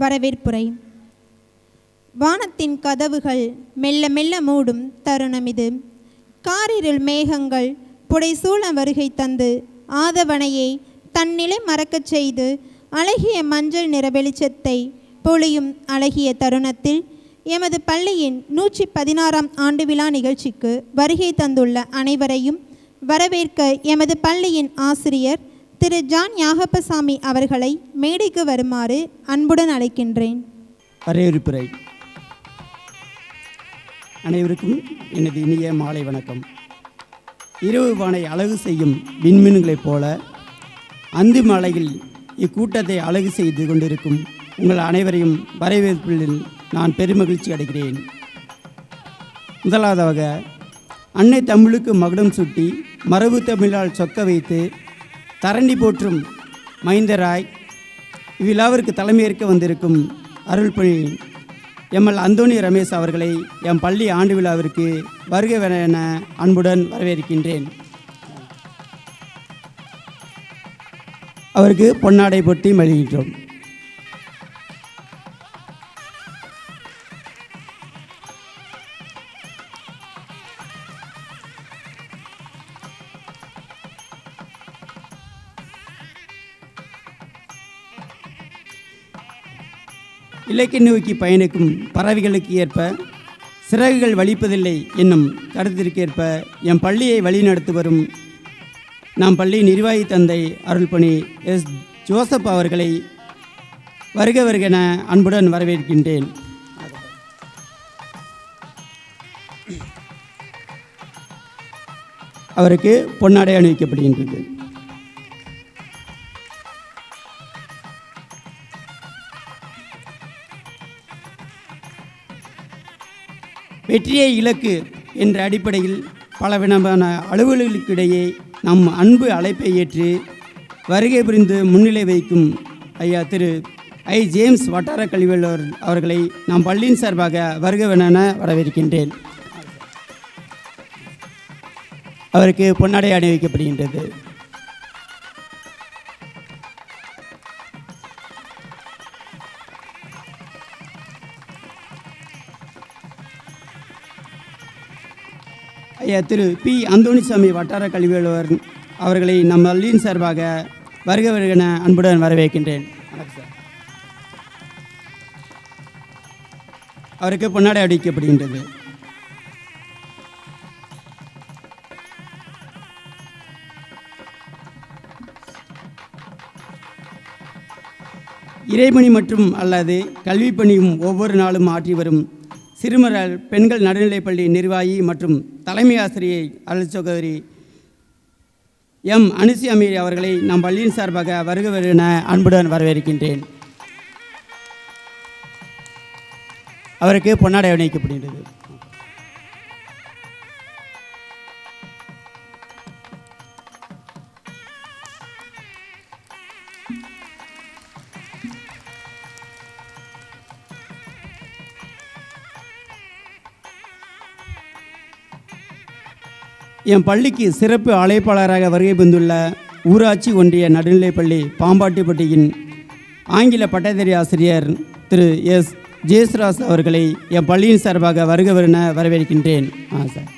வரவேற்புரை. வானத்தின் கதவுகள் மெல்ல மெல்ல மூடும் தருணம் இது. காரிருள் மேகங்கள் புடைசூழ வருகை தந்து ஆதவனையை தன்னிலை மறக்கச் செய்து அழகிய மஞ்சள் நிற வெளிச்சத்தை பொழியும் அழகிய தருணத்தில் எமது பள்ளியின் 116ஆம் ஆண்டு விழா நிகழ்ச்சிக்கு வருகை தந்துள்ள அனைவரையும் வரவேற்க எமது பள்ளியின் ஆசிரியர் திரு ஜான் யாகப்பசாமி அவர்களை மேடைக்கு வருமாறு அன்புடன் அழைக்கின்றேன். வரவேற்புரை. அனைவருக்கும் எனது இனிய மாலை வணக்கம். இரவு வானை அழகு செய்யும் விண்மீன்களைப் போல அந்தி மாலையில் இக்கூட்டத்தை அழகு செய்து கொண்டிருக்கும் உங்கள் அனைவரையும் வரவேற்பில் நான் பெருமகிழ்ச்சி அடைகிறேன். முதலாவதாக அன்னை தமிழுக்கு மகுடம் சூட்டி மரபு தமிழால் சொக்க வைத்து தரண்டி போற்றும் மைந்தராய் இவ்விழாவிற்கு தலைமையேற்க வந்திருக்கும் அருள்பணி எம்எல் அந்தோணி ரமேஷ் அவர்களை எம் பள்ளி ஆண்டு விழாவிற்கு வருகவென அன்புடன் வரவேற்கின்றேன். அவருக்கு பொன்னாடை போட்டி மகிழ்கின்றோம். இலக்கை நோக்கி பயணிக்கும் பறவைகளுக்கு ஏற்ப சிறகுகள் வலிப்பதில்லை என்னும் கருத்திற்கேற்ப எம் பள்ளியை வழிநடத்தி வரும் நம் பள்ளி நிர்வாகி தந்தை அருள்பணி எஸ் ஜோசப் அவர்களை வருக வருகென அன்புடன் வரவேற்கின்றேன். அவருக்கு பொன்னாடை அணிவிக்கப்படுகின்றது. வெற்றியை இலக்கு என்ற அடிப்படையில் பல விதமான அலுவலர்களுக்கிடையே நம் அன்பு அழைப்பை ஏற்று வருகை புரிந்து முன்னிலை வைக்கும் ஐயா திரு ஐ ஜேம்ஸ் வட்டார கல்வியாளர் அவர்களை நம் பள்ளியின் சார்பாக வருகவென வரவேற்கின்றேன். அவருக்கு பொன்னாடை அணிவிக்கப்படுகின்றது. ஐயா திரு பி அந்தோணிசாமி வட்டார கல்வியாளர் அவர்களை நம் பள்ளியின் சார்பாக வருக வருகென அன்புடன் வரவேற்கின்றேன். அவருக்கு பொன்னாடை அளிக்கப்படுகின்றது. இறைபணி மற்றும் அல்லது கல்வி பணியும் ஒவ்வொரு நாளும் ஆற்றி வரும் சிறுமர் பெண்கள் நடுநிலைப்பள்ளி நிர்வாகி மற்றும் தலைமை ஆசிரியை அருள் சகோதரி எம் அனுசி அமீர் அவர்களை நம் பள்ளியின் சார்பாக வருக வருகென அன்புடன் வரவேற்கின்றேன். அவருக்கு பொன்னாடை அணிவிக்கப்படுகின்றது. என் பள்ளிக்கு சிறப்பு அழைப்பாளராக வருகை புரிந்துள்ள ஊராட்சி ஒன்றிய நடுநிலைப்பள்ளி பாம்பாட்டிப்பட்டியின் ஆங்கில பட்டதாரி ஆசிரியர் திரு எஸ் ஜேசுராஸ் அவர்களை என் பள்ளியின் சார்பாக வருகவென வரவேற்கின்றேன். சார்,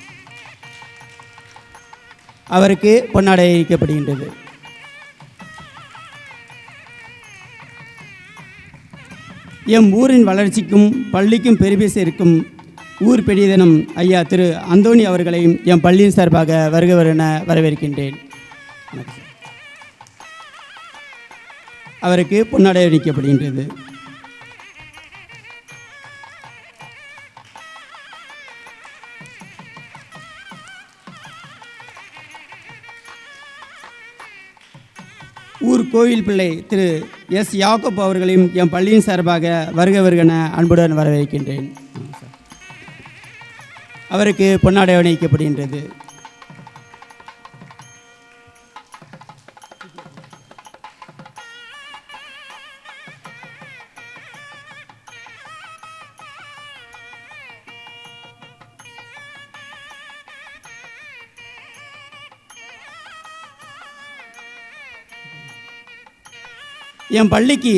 அவருக்கு பொன்னாடை அளிக்கப்படுகின்றது. எம் ஊரின் வளர்ச்சிக்கும் பள்ளிக்கும் பெருமை சேர்க்கும் ஊர் பெரியதனம் ஐயா திரு அந்தோணி அவர்களையும் என் பள்ளியின் சார்பாக வருகவென வரவேற்கின்றேன். அவருக்கு பொன்னாடை அளிக்கப்படுகின்றது. ஊர் கோவில் பிள்ளை திரு எஸ் யாக்கப் அவர்களையும் என் பள்ளியின் சார்பாக வருக வருகென அன்புடன் வரவேற்கின்றேன். அவருக்கு பொன்னாடை அணிவிக்கப்படுகின்றது. என் பள்ளிக்கு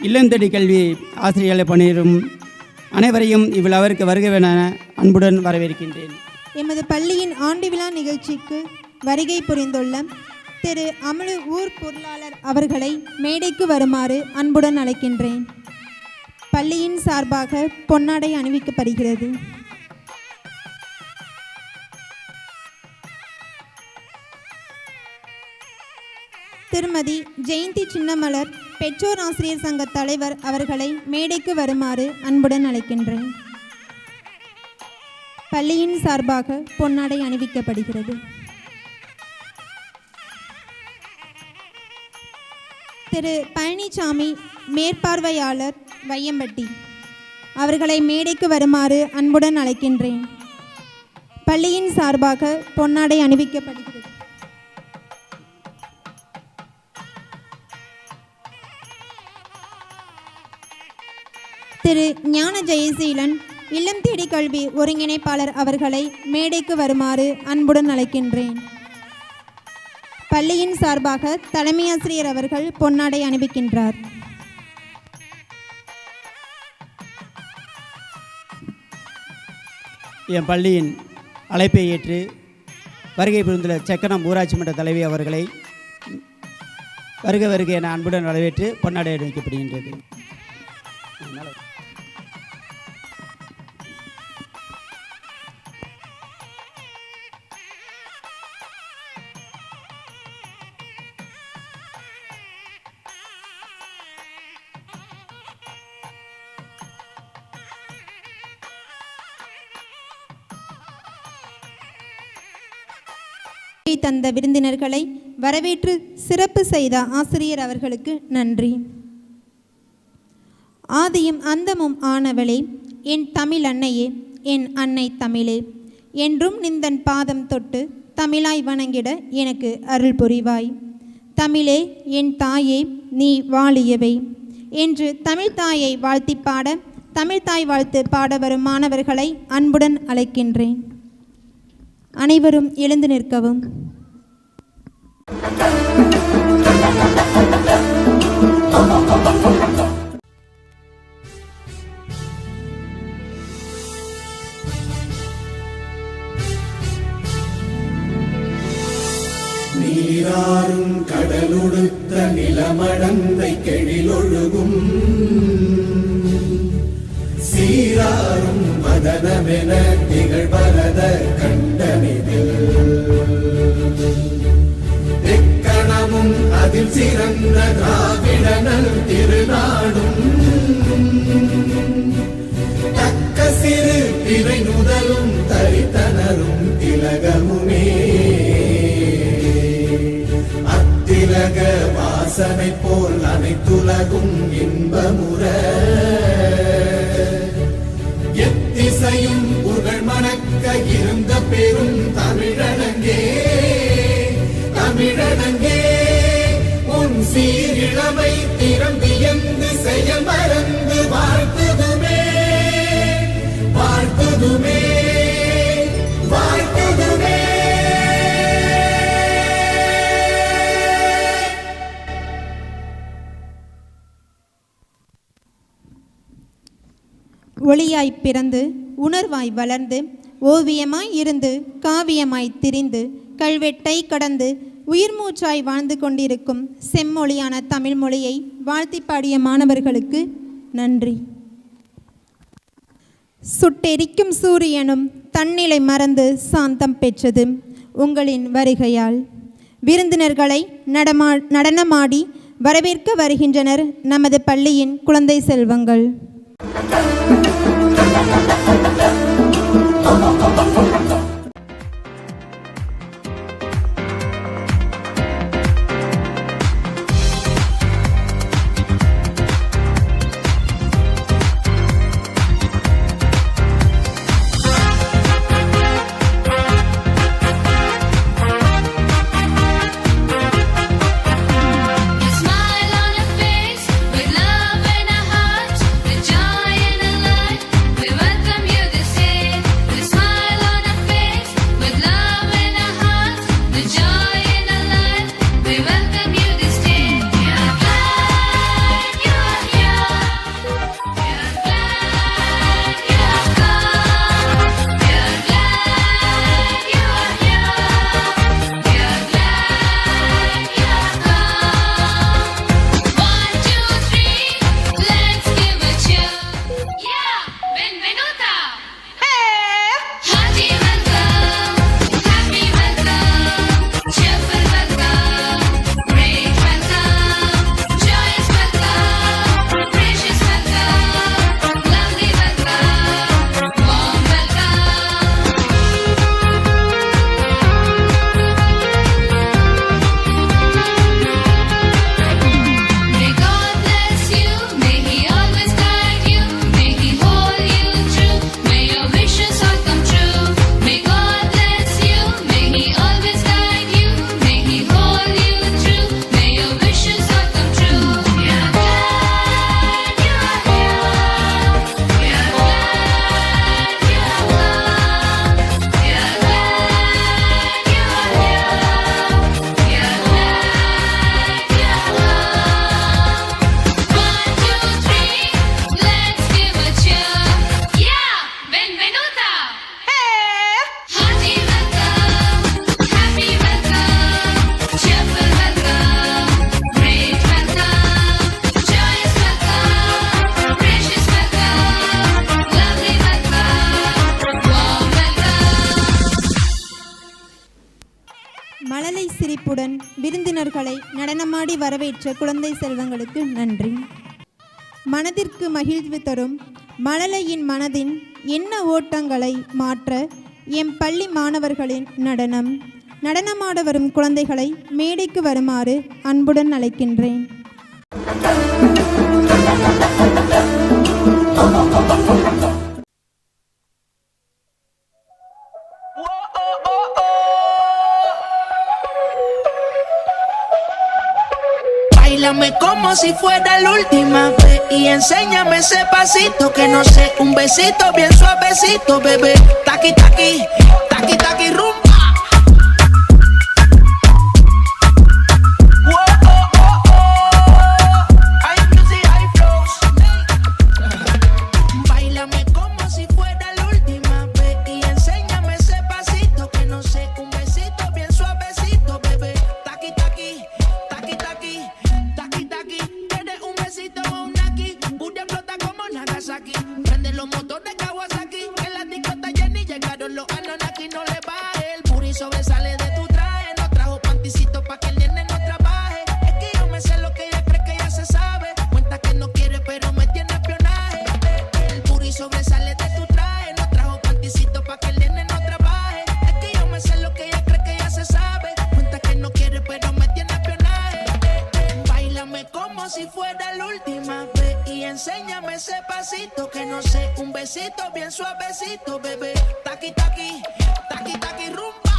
இல்லந்தடி கல்வி ஆசிரியர்களை பணியிடும் அனைவரையும் இவ்விழாவிற்கு வருகவென அன்புடன் வரவேற்கின்றேன். எமது பள்ளியின் ஆண்டு விழா நிகழ்ச்சிக்கு வருகை புரிந்துள்ள திரு அமுலு ஊர் பொருளாளர் அவர்களை மேடைக்கு வருமாறு அன்புடன் அழைக்கின்றேன். பள்ளியின் சார்பாக பொன்னாடை அணிவிக்கப்படுகிறது. திருமதி ஜெயந்தி சின்னமலர் பெற்றோர் ஆசிரியர் சங்க தலைவர் அவர்களை மேடைக்கு வருமாறு அன்புடன் அழைக்கின்றேன். பள்ளியின் சார்பாக பொன்னாடை அணிவிக்கப்படுகிறது. திரு பழனிசாமி மேற்பார்வையாளர் வையம்பட்டி அவர்களை மேடைக்கு வருமாறு அன்புடன் அழைக்கின்றேன். பள்ளியின் சார்பாக பொன்னாடை அணிவிக்கப்படுகிறது. திரு ஞான ஜெயசீலன் இல்லம் தேடி கல்வி ஒருங்கிணைப்பாளர் அவர்களை மேடைக்கு வருமாறு அன்புடன் அழைக்கின்றேன். பள்ளியின் சார்பாக தலைமை ஆசிரியர் அவர்கள் பொன்னாடை அணிவிக்கின்றார். என் பள்ளியின் அழைப்பை ஏற்று வருகை புரிந்துள்ள செக்கனம் ஊராட்சி மன்ற தலைவி அவர்களை வருக வருகை என அன்புடன் வரவேற்று பொன்னாடை அணிவிக்கப்படுகின்றது. தந்த விருந்தினர்களை வரவேற்று சிறப்பு செய்த ஆசிரியர் அவர்களுக்கு நன்றி. ஆதியும் அந்தமும் ஆனவளே, என் தமிழ் அன்னையே, என் அன்னை தமிழே, என்றும் நிந்தன் பாதம் தொட்டு தமிழாய் வணங்கிட எனக்கு அருள் புரிவாய். தமிழே என் தாயே, நீ வாழியவை என்று தமிழ் தாயை வாழ்த்தி பாட தமிழ்தாய் வாழ்த்து பாட வரும் மாணவர்களை அன்புடன் அழைக்கின்றேன். அனைவரும் எழுந்து நிற்கவும். நீராறும் கடலுடுத்த நிலமடந்தை கெழிலொழுகும் சீராறும் மதனமென திகழ்வரத கண்டனிதில் எக்கணமும் அதில் சிறந்த திராவிடனல் திருநாடும் தக்க சிறு பிறை நுதலும் தரித்தனரும் திலகமுமே அத்திலக வாசனை போல் அனைத்துலகும் இன்பமுற எத்திசையும் புகழ் மணக்க இருந்த பெரும் தமிழனங்கே தமிழனங்கே உன் சீரிழமை திறம் வியந்து செயல் மறந்து வாழ்த்துதுமே வாழ்த்துதுமே வாழ்த்துதுமே. ஒளியாய் பிறந்து உணர்வாய் வளர்ந்து ஓவியமாய் இருந்து காவியமாய் திரிந்து கல்வெட்டை கடந்து உயிர் மூச்சாய் வாழ்ந்து கொண்டிருக்கும் செம்மொழியான தமிழ் மொழியை வாழ்த்தி பாடிய மாணவர்களுக்கு நன்றி. சுட்டெரிக்கும் சூரியனும் தன்னிலை மறந்து சாந்தம் பெற்றது உங்களின் வருகையால். விருந்தினர்களை நடனமாடி வரவேற்க வருகின்றனர் நமது பள்ளியின் குழந்தை செல்வங்கள். Smile on your face with love in a heart, the joy in a life. மழலை சிரிப்புடன் விருந்தினர்களை நடனமாடி வரவேற்ற குழந்தை செல்வங்களுக்கு நன்றி. மனதிற்கு மகிழ்வு தரும் மழலையின் மனதின் எண்ண ஓட்டங்களை மாற்ற எம் பள்ளி மாணவர்களின் நடனமாட வரும் குழந்தைகளை மேடைக்கு வருமாறு அன்புடன் அழைக்கின்றேன். Báilame como si fuera la última vez y enséñame ese pasito que no sé, un besito bien suavecito, bebé. Taqui taqui, taqui taqui rumba. Báilame como si fuera la última vez y enséñame ese pasito que no sé, un besito bien suavecito, bebé. Taqui taqui, taqui taqui. ¿Quieres un besito o un aquí? Booty explota como Nagasaki. Prende los motores Kawasaki. En la disco está llena y llegaron los Anunnaki. No le baje, el booty sobresale de tu traje. No trajo panticito pa' que el nene no trabaje. Es que yo me sé lo que ella cree que ya se sabe. Cuenta que no quiere pero me tiene espionaje. El booty sobresale de tu traje. No trajo panticito pa' que el nene no trabaje. Es que yo me sé lo que ella cree que ya se sabe. Cuenta que no quiere pero me tiene espionaje. Báilame como si fuera la última vez y enséñame ese pasito que no sé, un besito bien suavecito, bebé. Taqui taqui, taqui taqui rumba.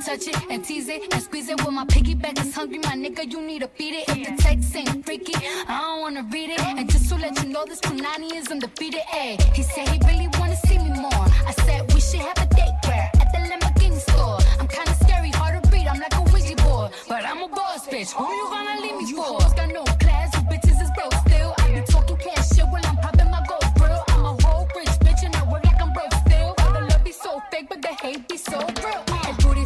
Touch it and tease it and squeeze it. When my piggyback is hungry, my nigga, you need to feed it. If the text ain't freaky, I don't wanna read it. And just to let you know, this Punani is undefeated. Ay, he said he really wanna see me more. I said we should have a date where at the Lamborghini store. I'm kinda scary, hard to read. I'm like a Ouija board, but I'm a boss bitch. Who you gonna leave me for? Got no class, you bitches is broke still. I be talking cash shit while I'm popping my gold grill. I'm a whole rich bitch and I work like I'm broke still. All the love be so fake, but the hate be so real.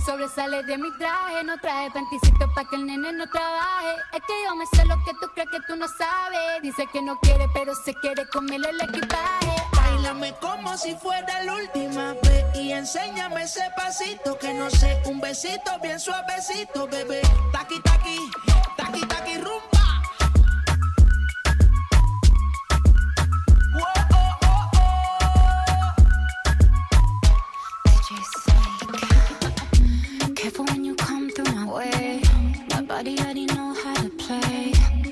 Sobresale de mi traje, no traje panticito pa' que el nene no trabaje. Es que yo me sé lo que tú crees que tú no sabes. Dice que no quiere, pero se quiere comerle el equipaje. Báilame como si fuera la última vez y enséñame ese pasito que no sé, un besito bien suavecito, bebé. Taqui taqui, taqui taqui rumba. Careful when you come through my way. My body already know how to play.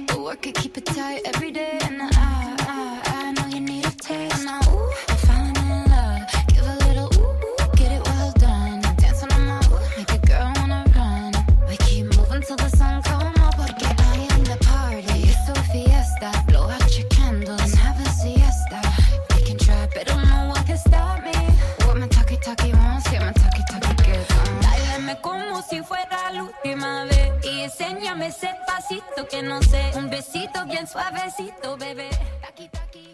The work it, keep it tight every day. And I know you need a taste. Now, ooh, I'm falling in love. Give a little ooh, get it well done. Dancing on my ooh, make a girl wanna run. We keep moving till the sun come up. Porque I am the party. It's a fiesta. Blow out your candles and have a siesta. They can try, but no one can stop me. What my talkie wants, yeah, my talkie gets on. Como si fuera la última vez y enséñame ese pasito que no sé, un besito bien suavecito, bebé. Taqui, taqui.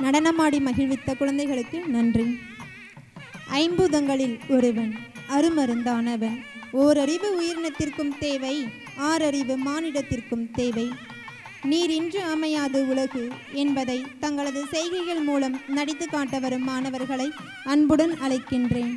நடனமாடி மகிழ்வித்த குழந்தைகளுக்கு நன்றி. ஐம்பூதங்களில் ஒருவன் அருமருந்தானவன். ஓரறிவு உயிரினத்திற்கும் தேவை, ஆறறிவு மானிடத்திற்கும் தேவை. நீரின்றி அமையாது உலகு என்பதை தங்களது செய்கைகள் மூலம் நடித்து காட்ட வரும் மாணவர்களை அன்புடன் அழைக்கின்றேன்.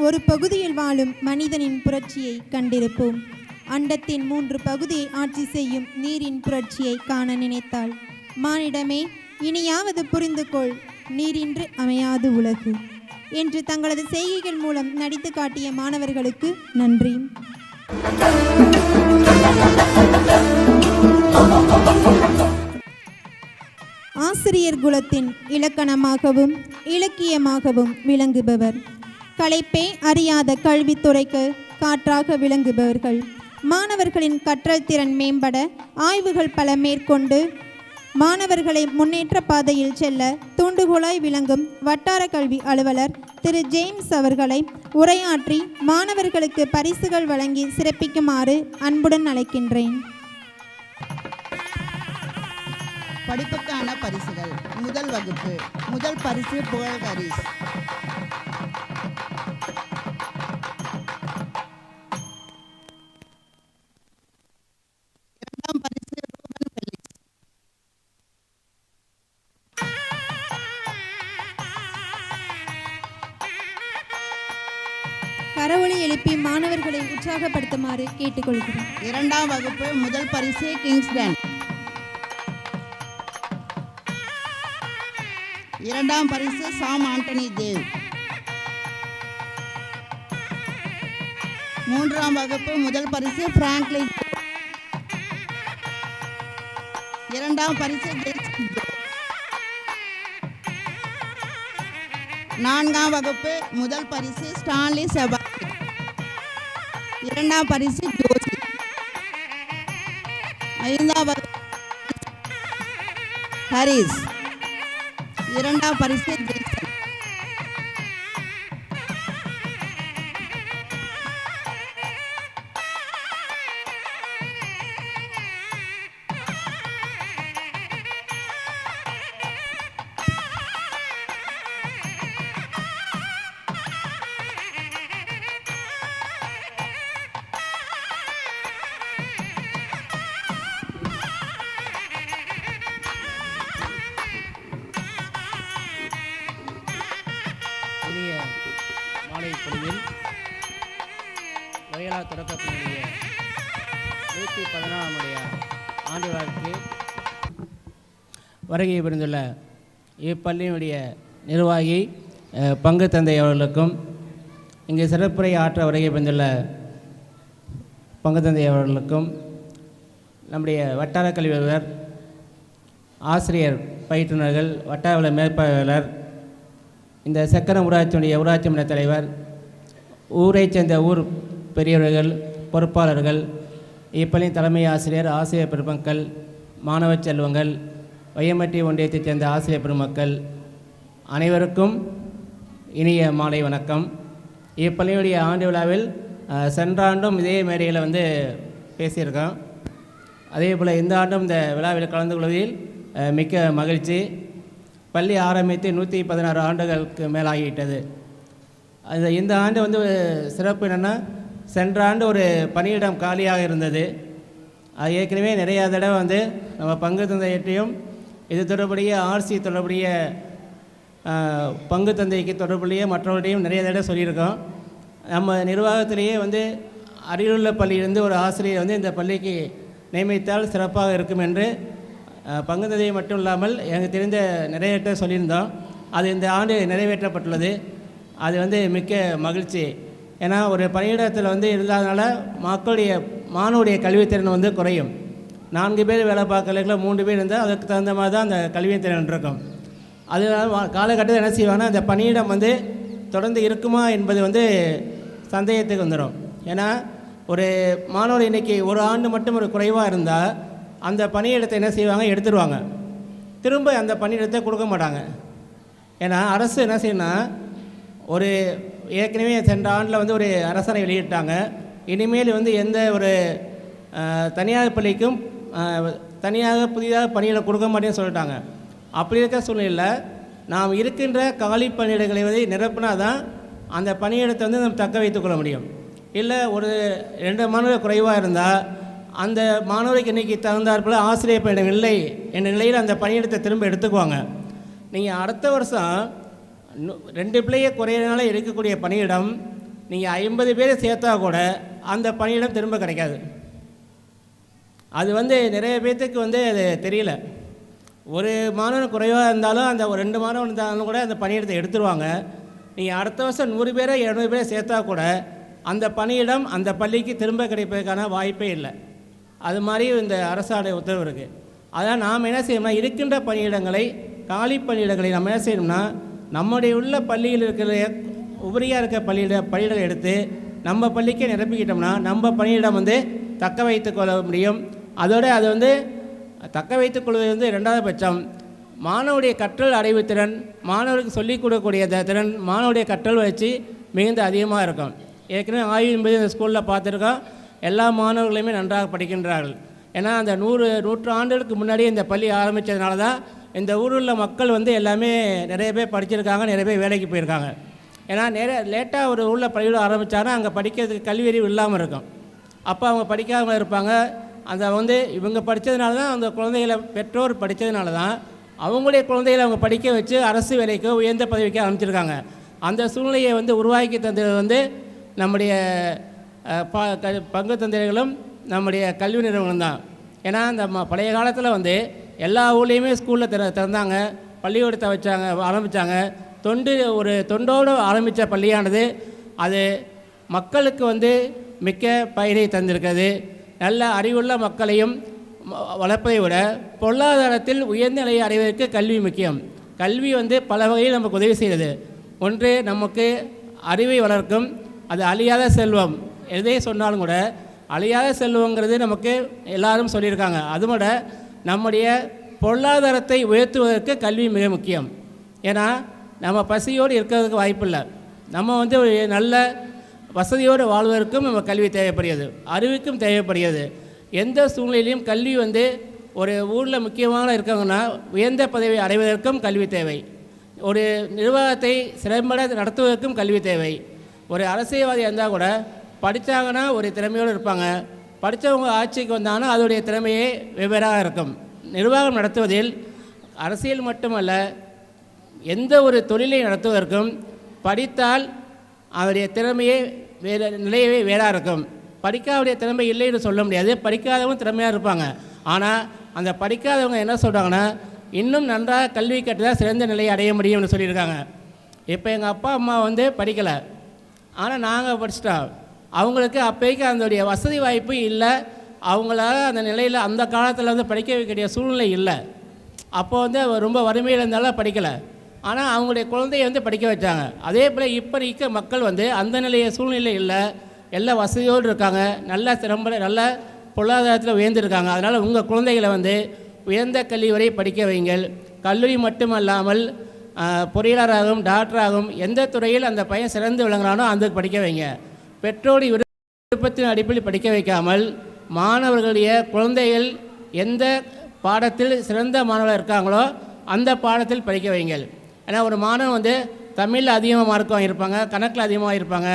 ஒரு பகுதியில் வாழும் மனிதனின் புரட்சியை கண்டிருப்போம். அண்டத்தின் 3 பகுதியை ஆட்சி செய்யும் நீரின் புரட்சியை காண நினைத்தாள். மானிடமே, இனியாவது புரிந்து கொள், நீரின்றி அமையாது உலகு என்று தங்களது செய்கைகள் மூலம் நடித்து காட்டிய மாணவர்களுக்கு நன்றி. ஆசிரியர் குலத்தின் இலக்கணமாகவும் இலக்கியமாகவும் விளங்குபவர். களைப்பே அறியாத கல்வித்துறைக்கு காற்றாக விளங்குபவர்கள். மாணவர்களின் கற்றல் திறன் மேம்பட ஆய்வுகள் பல மேற்கொண்டு மாணவர்களை முன்னேற்ற பாதையில் செல்ல தூண்டுகோலாய் விளங்கும் வட்டார கல்வி அலுவலர் திரு ஜேம்ஸ் அவர்களை உரையாற்றி மாணவர்களுக்கு பரிசுகள் வழங்கி சிறப்பிக்குமாறு அன்புடன் அழைக்கின்றேன். படிப்புக்கான பரிசுகள். முதல் வகுப்பு முதல் பரிசு புகழ் ஹரிஸ். இரண்டாம் பரிசு ரூபன் ஃபெலிக்ஸ். கரவொலி எழுப்பி மாணவர்களை உற்சாகப்படுத்துமாறு கேட்டுக்கொள்கிறேன். இரண்டாம் வகுப்பு முதல் பரிசு கிங்ஸ்டன். இரண்டாம் பரிசு சாம் ஆண்டனி தேவ். மூன்றாம் வகுப்பு முதல் பரிசு பிராங்க்லின். இரண்டாம் பரிசு நான்காம் வகுப்பு முதல் பரிசு ஸ்டான்லி செபா. இரண்டாம் பரிசு ஜோசி. ஐந்தாம் வகுப்பு ஹரிஸ். இரண்டாம் பரிசு ஜெய்சன். இனிய மாலை பொழுதில் வயலா தொடக்கப்பள்ளிய 114 ஆண்டு விழாவிற்கு வருகை புரிந்துள்ள இப்பள்ளியினுடைய நிர்வாகி பங்கு தந்தை அவர்களுக்கும், இங்கே சிறப்புரை ஆற்ற வருகை புரிந்துள்ள பங்கு தந்தை அவர்களுக்கும், நம்முடைய வட்டார கல்வி அலுவலர், ஆசிரியர் பயிற்றுனர்கள், வட்டார மேற்பார்வையாளர், இந்த சக்கரம் ஊராட்சியுடைய ஊராட்சி மன்ற தலைவர், ஊரைச் சேர்ந்த ஊர் பெரியவர்கள், பொறுப்பாளர்கள், இப்பள்ளியின் தலைமை ஆசிரியர், ஆசிரியர் பெருமக்கள், மாணவ செல்வங்கள், வையம்பட்டி ஒன்றியத்தைச் சேர்ந்த ஆசிரியர் பெருமக்கள் அனைவருக்கும் இனிய மாலை வணக்கம். இப்பள்ளியுடைய ஆண்டு விழாவில் சென்ற ஆண்டும் இதே மேடையில் பேசியிருக்கோம். அதே போல் இந்த ஆண்டும் இந்த விழாவில் கலந்து கொள்வதில் மிக்க மகிழ்ச்சி. பள்ளி ஆரம்பித்து 116 ஆண்டுகளுக்கு மேலாகிவிட்டது. இந்த ஆண்டு சிறப்பு என்னென்னா, சென்ற ஆண்டு ஒரு பணியிடம் காலியாக இருந்தது. அது ஏற்கனவே நிறையா தடவை நம்ம பங்கு தந்தையிட்டையும் இது தொடர்புடைய ஆர்சி தொடர்புடைய பங்கு தந்தைக்கு தொடர்புடைய மற்றவர்களையும் நிறைய தடவை சொல்லியிருக்கோம். நம்ம நிர்வாகத்திலேயே அருகிலுள்ள பள்ளியிலிருந்து ஒரு ஆசிரியர் இந்த பள்ளிக்கு நியமித்தால் சிறப்பாக இருக்கும் என்று பங்கு தந்தையை மட்டும் இல்லாமல் எனக்கு தெரிந்த நிறைவேற்ற சொல்லியிருந்தோம். அது இந்த ஆண்டு நிறைவேற்றப்பட்டுள்ளது. அது மிக்க மகிழ்ச்சி. ஏன்னா ஒரு பணியிடத்தில் இல்லாதனால மாணவருடைய கல்வித்திறன் குறையும். 4 பேர் வேலை பார்க்கல, 3 பேர் இருந்தால் அதுக்கு தகுந்த மாதிரி தான் அந்த கல்வித்திறன் இருக்கும். அதனால் காலகட்டத்தில் என்ன செய்வாங்கன்னா, அந்த பணியிடம் தொடர்ந்து இருக்குமா என்பது சந்தேகத்துக்கு வந்துடும். ஏன்னா ஒரு மாணவர் இன்றைக்கி ஒரு ஆண்டு மட்டும் ஒரு குறைவாக இருந்தால் அந்த பணியிடத்தை என்ன செய்வாங்க, எடுத்துருவாங்க. திரும்ப அந்த பணியிடத்தை கொடுக்க மாட்டாங்க. ஏன்னா அரசு என்ன செய்யணும்னா, ஒரு ஏற்கனவே சென்ற ஆண்டில் ஒரு அரசனை வெளியிட்டாங்க. இனிமேல் எந்த ஒரு தனியார் பள்ளிக்கும் தனியாக புதிதாக பணியிடம் கொடுக்க மாட்டேன்னு சொல்லிட்டாங்க. அப்படி இருக்க சூழ்நிலையில் நாம் இருக்கின்ற காலி பணியிடங்களை நிரப்பினா தான் அந்த பணியிடத்தை நம்ம தக்க வைத்துக்கொள்ள முடியும். இல்லை ஒரு 2 மாணவர்கள் குறைவாக இருந்தால் அந்த மாணவருக்கு இன்றைக்கி தகுந்தாற்போல் ஆசிரியர் பணியிடம் இல்லை என்ற நிலையில் அந்த பணியிடத்தை திரும்ப எடுத்துக்குவாங்க. நீங்கள் அடுத்த வருஷம் 2 பிள்ளையை குறையிறதுனால இருக்கக்கூடிய பணியிடம் நீங்கள் 50 பேரை சேர்த்தா கூட அந்த பணியிடம் திரும்ப கிடைக்காது. அது நிறைய பேர்த்துக்கு அது தெரியல. ஒரு மாணவன் குறைவாக இருந்தாலும் அந்த ஒரு 2 மாணவன் இருந்தாலும் கூட அந்த பணியிடத்தை எடுத்துருவாங்க. நீங்கள் அடுத்த வருஷம் 100 பேரை 200 பேரை சேர்த்தா கூட அந்த பணியிடம் அந்த பள்ளிக்கு திரும்ப கிடைப்பதற்கான வாய்ப்பே இல்லை. அது மாதிரி இந்த அரசாணை உத்தரவு இருக்குது. அதான் நாம் என்ன செய்யணும்னா, இருக்கின்ற பணியிடங்களை, காலி பணியிடங்களை நம்ம என்ன செய்யணும்னா, நம்முடைய உள்ள பள்ளியில் இருக்கிற உபரியாக இருக்க பணியிடங்களை எடுத்து நம்ம பள்ளிக்கே நிரப்பிக்கிட்டோம்னா நம்ம பணியிடம் தக்க வைத்து கொள்ள முடியும். அதோடு அது தக்க வைத்துக் கொள்வது 2வது பட்சம். மாணவருடைய கற்றல் அறிவு திறன், மாணவருக்கு சொல்லிக் கொடுக்கக்கூடிய திறன், மாணவருடைய கற்றல் வச்சு மிகுந்த அதிகமாக இருக்கும். ஏற்கனவே ஆய்வு என்பது இந்த ஸ்கூலில் பார்த்துருக்கோம். எல்லா மாணவர்களுமே நன்றாக படிக்கின்றார்கள். ஏன்னா அந்த 100 ஆண்டுகளுக்கு முன்னாடி இந்த பள்ளி ஆரம்பித்ததுனால தான் இந்த ஊரில் உள்ள மக்கள் எல்லாமே நிறைய பேர் படிச்சிருக்காங்க, நிறைய பேர் வேலைக்கு போயிருக்காங்க. ஏன்னா லேட்டாக ஒரு ஊரில் பள்ளியில் ஆரம்பித்தாங்கன்னா அங்கே படிக்கிறதுக்கு கல்வி அறிவு இல்லாமல் இருக்கும். அப்போ அவங்க படிக்காமல் இருப்பாங்க. அந்த இவங்க படித்ததுனால தான் அந்த குழந்தைகளை பெற்றோர் படித்ததுனால தான் அவங்களுடைய குழந்தைகளை அவங்க படிக்க வச்சு அரசு வேலைக்கோ உயர்ந்த பதவிக்கோ அனுப்பிச்சிருக்காங்க. அந்த சூழ்நிலையை உருவாக்கி தந்தது நம்முடைய பங்கு தந்தைகளும் நம்முடைய கல்வி நிறுவனம் தான். ஏன்னா அந்த பழைய காலத்தில் எல்லா ஊர்லேயுமே ஸ்கூலில் திறந்தாங்க, பள்ளிக்கூடத்தை ஆரம்பித்தாங்க. ஒரு தொண்டோடு ஆரம்பித்த பள்ளியானது அது மக்களுக்கு மிக்க பயிரை தந்திருக்கிறது. நல்ல அறிவுள்ள மக்களையும் வளர்ப்பதை விட பொருளாதாரத்தில் உயர்ந்த நிலையை அடைவதற்கு கல்வி முக்கியம். கல்வி பல வகையில் நமக்கு உதவி செய்கிறது. ஒன்று, நமக்கு அறிவை வளர்க்கும். அது அழியாத செல்வம். எதை சொன்னாலும் கூட அழியாத செல்வங்கிறது நமக்கு எல்லாரும் சொல்லியிருக்காங்க. அதுவிட நம்முடைய பொருளாதாரத்தை உயர்த்துவதற்கு கல்வி மிக முக்கியம். ஏன்னா நம்ம பசியோடு இருக்கிறதுக்கு வாய்ப்பில்லை. நம்ம ஒரு நல்ல வசதியோடு வாழ்வதற்கும் நம்ம கல்வி தேவைப்படுகிறது, அறிவுக்கும் தேவைப்படுகிறது. எந்த சூழ்நிலையிலையும் கல்வி ஒரு ஊரில் முக்கியமான இருக்காங்கன்னா உயர்ந்த பதவி அடைவதற்கும் கல்வி தேவை. ஒரு நிர்வாகத்தை சிறம்பட நடத்துவதற்கும் கல்வி தேவை. ஒரு அரசியல்வாதி இருந்தால் கூட படித்தாங்கன்னா ஒரு திறமையோடு இருப்பாங்க. படித்தவங்க ஆட்சிக்கு வந்தாங்கன்னா அதோடைய திறமையே வெவ்வேறாக இருக்கும். நிர்வாகம் நடத்துவதில் அரசியல் மட்டுமல்ல, எந்த ஒரு தொழிலை நடத்துவதற்கும் படித்தால் அவருடைய திறமையே நிலையவே வேறாக இருக்கும். படிக்காவுடைய திறமை இல்லைன்னு சொல்ல முடியாது. படிக்காதவங்க திறமையாக இருப்பாங்க. ஆனால் அந்த படிக்காதவங்க என்ன சொல்கிறாங்கன்னா, இன்னும் நன்றாக கல்வி கற்றுதான் சிறந்த நிலையை அடைய முடியும்னு சொல்லியிருக்காங்க. இப்போ எங்கள் அப்பா அம்மா படிக்கலை, ஆனால் நாங்கள் படிச்சிட்டோம். அவங்களுக்கு அப்போதைக்கு அதனுடைய வசதி வாய்ப்பு இல்லை. அவங்களால அந்த நிலையில் அந்த காலத்தில் படிக்க வைக்கக்கூடிய சூழ்நிலை இல்லை. அப்போது ரொம்ப வறுமையில் இருந்தாலும் படிக்கலை. ஆனால் அவங்களுடைய குழந்தைய படிக்க வச்சாங்க. அதே போல் இப்போ இருக்க மக்கள் அந்த நிலைய சூழ்நிலை இல்லை. எல்லா வசதியோடு இருக்காங்க, நல்ல திறம்பட நல்ல பொருளாதாரத்தில் உயர்ந்திருக்காங்க. அதனால் உங்கள் குழந்தைகளை உயர்ந்த கல்வி வரை படிக்க வைங்கள். கல்லூரி மட்டுமல்லாமல் பொறியாளராகவும் டாக்டராகவும் எந்த துறையில் அந்த பையன் சிறந்து விளங்குறானோ அந்த படிக்க வைங்க. பெற்றோர் விருப்பத்தின் அடிப்படையில் படிக்க வைக்காமல் மாணவர்களுடைய குழந்தைகள் எந்த பாடத்தில் சிறந்த மாணவர்கள் இருக்காங்களோ அந்த பாடத்தில் படிக்க வைங்கள். ஏன்னா ஒரு மாணவன் தமிழில் அதிகமாக மார்க் வாங்கியிருப்பாங்க, கணக்கில் அதிகமாக இருப்பாங்க,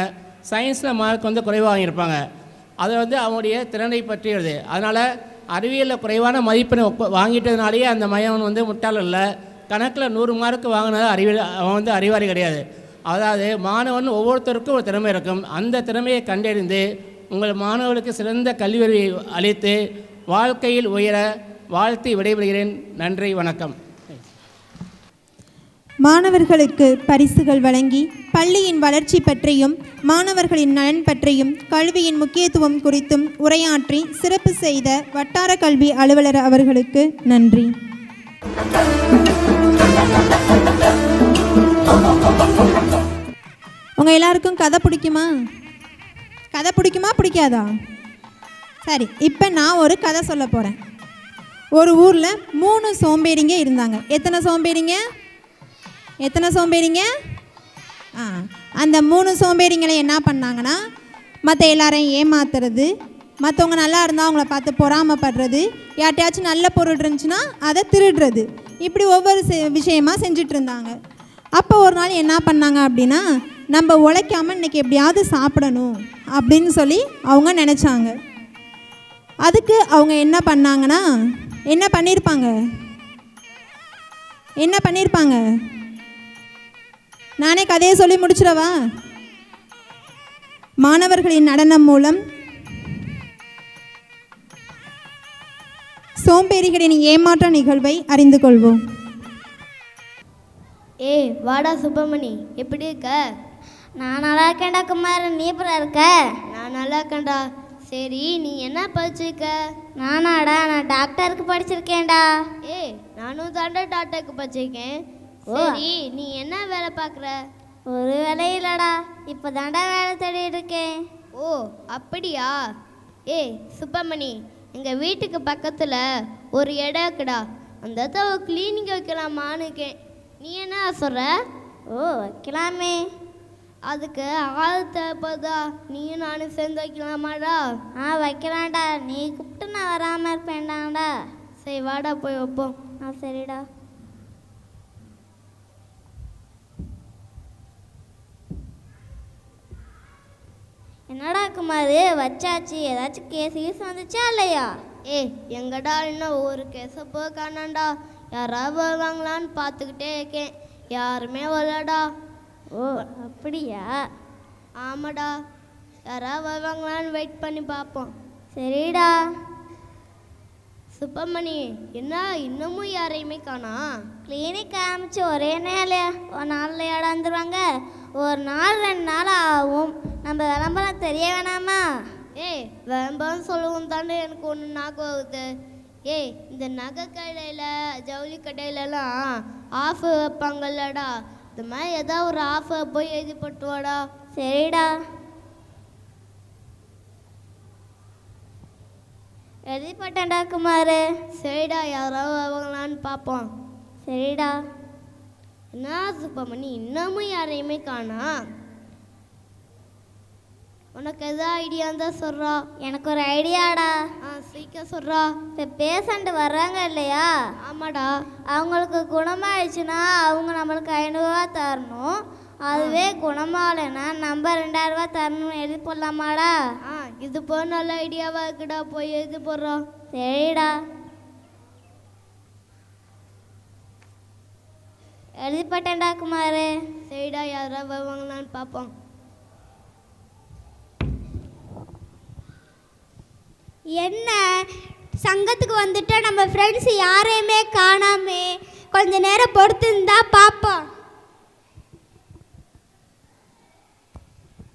சயின்ஸில் மார்க் குறைவாக வாங்கியிருப்பாங்க. அது அவனுடைய திறனை பற்றியது. அதனால் அறிவியலில் குறைவான மதிப்பெண் வாங்கிட்டதுனாலேயே அந்த மையவன் முட்டாள் இல்லை. கணக்கில் 100 மார்க் வாங்கினது அவன் அறிவாளி கிடையாது. அதாவது மாணவன் ஒவ்வொருத்தருக்கும் ஒரு திறமை இருக்கும். அந்த திறமையை கண்டறிந்து உங்கள் மாணவர்களுக்கு சிறந்த கல்வி அளித்து வாழ்க்கையில் உயர வாழ்த்தி விடைபெறுகிறேன். நன்றி, வணக்கம். மாணவர்களுக்கு பரிசுகள் வழங்கி பள்ளியின் வளர்ச்சி பற்றியும் மாணவர்களின் நலன் பற்றியும் கல்வியின் முக்கியத்துவம் குறித்தும் உரையாற்றி சிறப்பு செய்த வட்டார கல்வி அலுவலர் அவர்களுக்கு நன்றி. உங்கள் எல்லாருக்கும் கதை பிடிக்குமா? கதை பிடிக்குமா பிடிக்காதா? சரி, இப்போ நான் ஒரு கதை சொல்ல போகிறேன். ஒரு ஊரில் 3 சோம்பேறிங்க இருந்தாங்க. எத்தனை சோம்பேறிங்க? அந்த 3 சோம்பேறிங்களை என்ன பண்ணாங்கன்னா, மற்ற எல்லாரையும் ஏமாத்துறது, மற்றவங்க நல்லா இருந்தால் அவங்கள பார்த்து பொறாமப்படுறது, யார்ட்டையாச்சும் நல்ல பொருள் இருந்துச்சுன்னா அதை திருடுறது, இப்படி ஒவ்வொரு விஷயமாக செஞ்சுட்டு இருந்தாங்க. அப்போ ஒரு நாள் என்ன பண்ணாங்க அப்படின்னா, நம்ம உழைக்காமல் இன்றைக்கி எப்படியாவது சாப்பிடணும் அப்படின்னு சொல்லி அவங்க நினச்சாங்க. அதுக்கு அவங்க என்ன பண்ணாங்கன்னா, என்ன பண்ணியிருப்பாங்க? நானே கதையை சொல்லி முடிச்சிடவா? மாணவர்களின் நடனம் மூலம் சோம்பேறிகளின் ஏமாற்ற நிகழ்வை அறிந்து கொள்வோம். ஏய் வாடா சுப்பிரமணி, எப்படி இருக்க? நான் நல்லா இருக்கேன்டா குமார், நீ எப்படி இருக்க? நான் நல்லா இருக்கேன்டா. சரி, நீ என்ன படிச்சிருக்க? நானாடா, நான் டாக்டருக்கு படிச்சிருக்கேன்டா. ஏய் நானும் தாண்டா டாக்டருக்கு படிச்சிருக்கேன். சரி, நீ என்ன வேலை பார்க்குற? ஒரு வேலையும் இல்லைடா, இப்போ தாண்டா வேலை தேடிட்டு இருக்கேன். ஓ அப்படியா? ஏய் சுப்பிரமணி, எங்கள் வீட்டுக்கு பக்கத்தில் ஒரு இடம் இருக்குடா, அந்த இடத்த ஒரு கிளினிக் வைக்கலாமான்னு இருக்கேன். நீ என்ன சொல்கிற? ஓ வைக்கலாமே. அதுக்கு ஆள் தேவைப்படுதா, நீயும் நானும் சேர்ந்து வைக்கலாமாடா? வைக்கலாம்டா, நீ கூப்பிட்டு நான் வராமல் இருப்பேன்டாடா. சரி வாடா போய் வைப்போம். சரிடா. என்னடா குமார் வச்சாச்சு, ஏதாச்சும் கேஸ் வந்துச்சா இல்லையா? ஏய் எங்கடா இன்னும் ஒரு கேஸை போய் காணாண்டா. யாராவது வருவாங்களான்னு பார்த்துக்கிட்டே இருக்கேன், யாருமே வரலடா. ஓ அப்படியா? ஆமாடா, யாராவது வருவாங்களான்னு வெயிட் பண்ணி பார்ப்போம். சரிடா. சுப்பிரமணி, என்ன இன்னமும் யாரையுமே காணா? கிளினிக் ஆரம்பிச்சு ஒரே நாளில் வந்துடுவாங்க. ஒரு நாள் 2 நாள் ஆகும். நம்ம விளம்பரம் தெரிய வேணாமா? ஏய் விளம்பரம் சொல்லவும் தானே எனக்கு ஒன்று ஞாபகம் வருது. ஏய் இந்த நகை கடையில் ஜவுளி கடையிலலாம் ஆஃபர் வைப்பாங்கல்லடா, இந்த மாதிரி ஏதாவது ஒரு ஆஃபர் போய் எழுதி போட்டுவாடா. சரிடா, எழுதி போட்டேன்டா குமார். சரிடா, யாராவது வருவாங்களான்னு பார்ப்போம். சரிடா. என்ன சுப்பிரமணி, இன்னமும் யாரையுமே காணா? உனக்கு எதாவது ஐடியா இருந்தால் சொல்கிறா. எனக்கு ஒரு ஐடியாடா. சீக்கிரம் சொல்கிறா. இப்போ பேஷண்ட் வர்றாங்க இல்லையா? ஆமாடா. அவங்களுக்கு குணமாயிடுச்சுன்னா அவங்க நம்மளுக்கு 500 ரூபா தரணும். அதுவே குணமாகலைன்னா நம்ம 2000 ரூபா தரணும்னு எழுதி போடலாமாடா? இது போல் நல்ல ஐடியாவாக இருக்குடா, போய் எழுதி போடுறோம். சரிடா, எழுதி போட்டேன்டா குமார். சரிடா, யாராவது வருவாங்களான்னு பார்ப்போம். என்ன சங்கத்துக்கு வந்துட்டா நம்ம ஃப்ரெண்ட்ஸ் யாரையுமே காணாமே, கொஞ்ச நேரம் பொறுத்து இருந்தா பார்ப்போம்.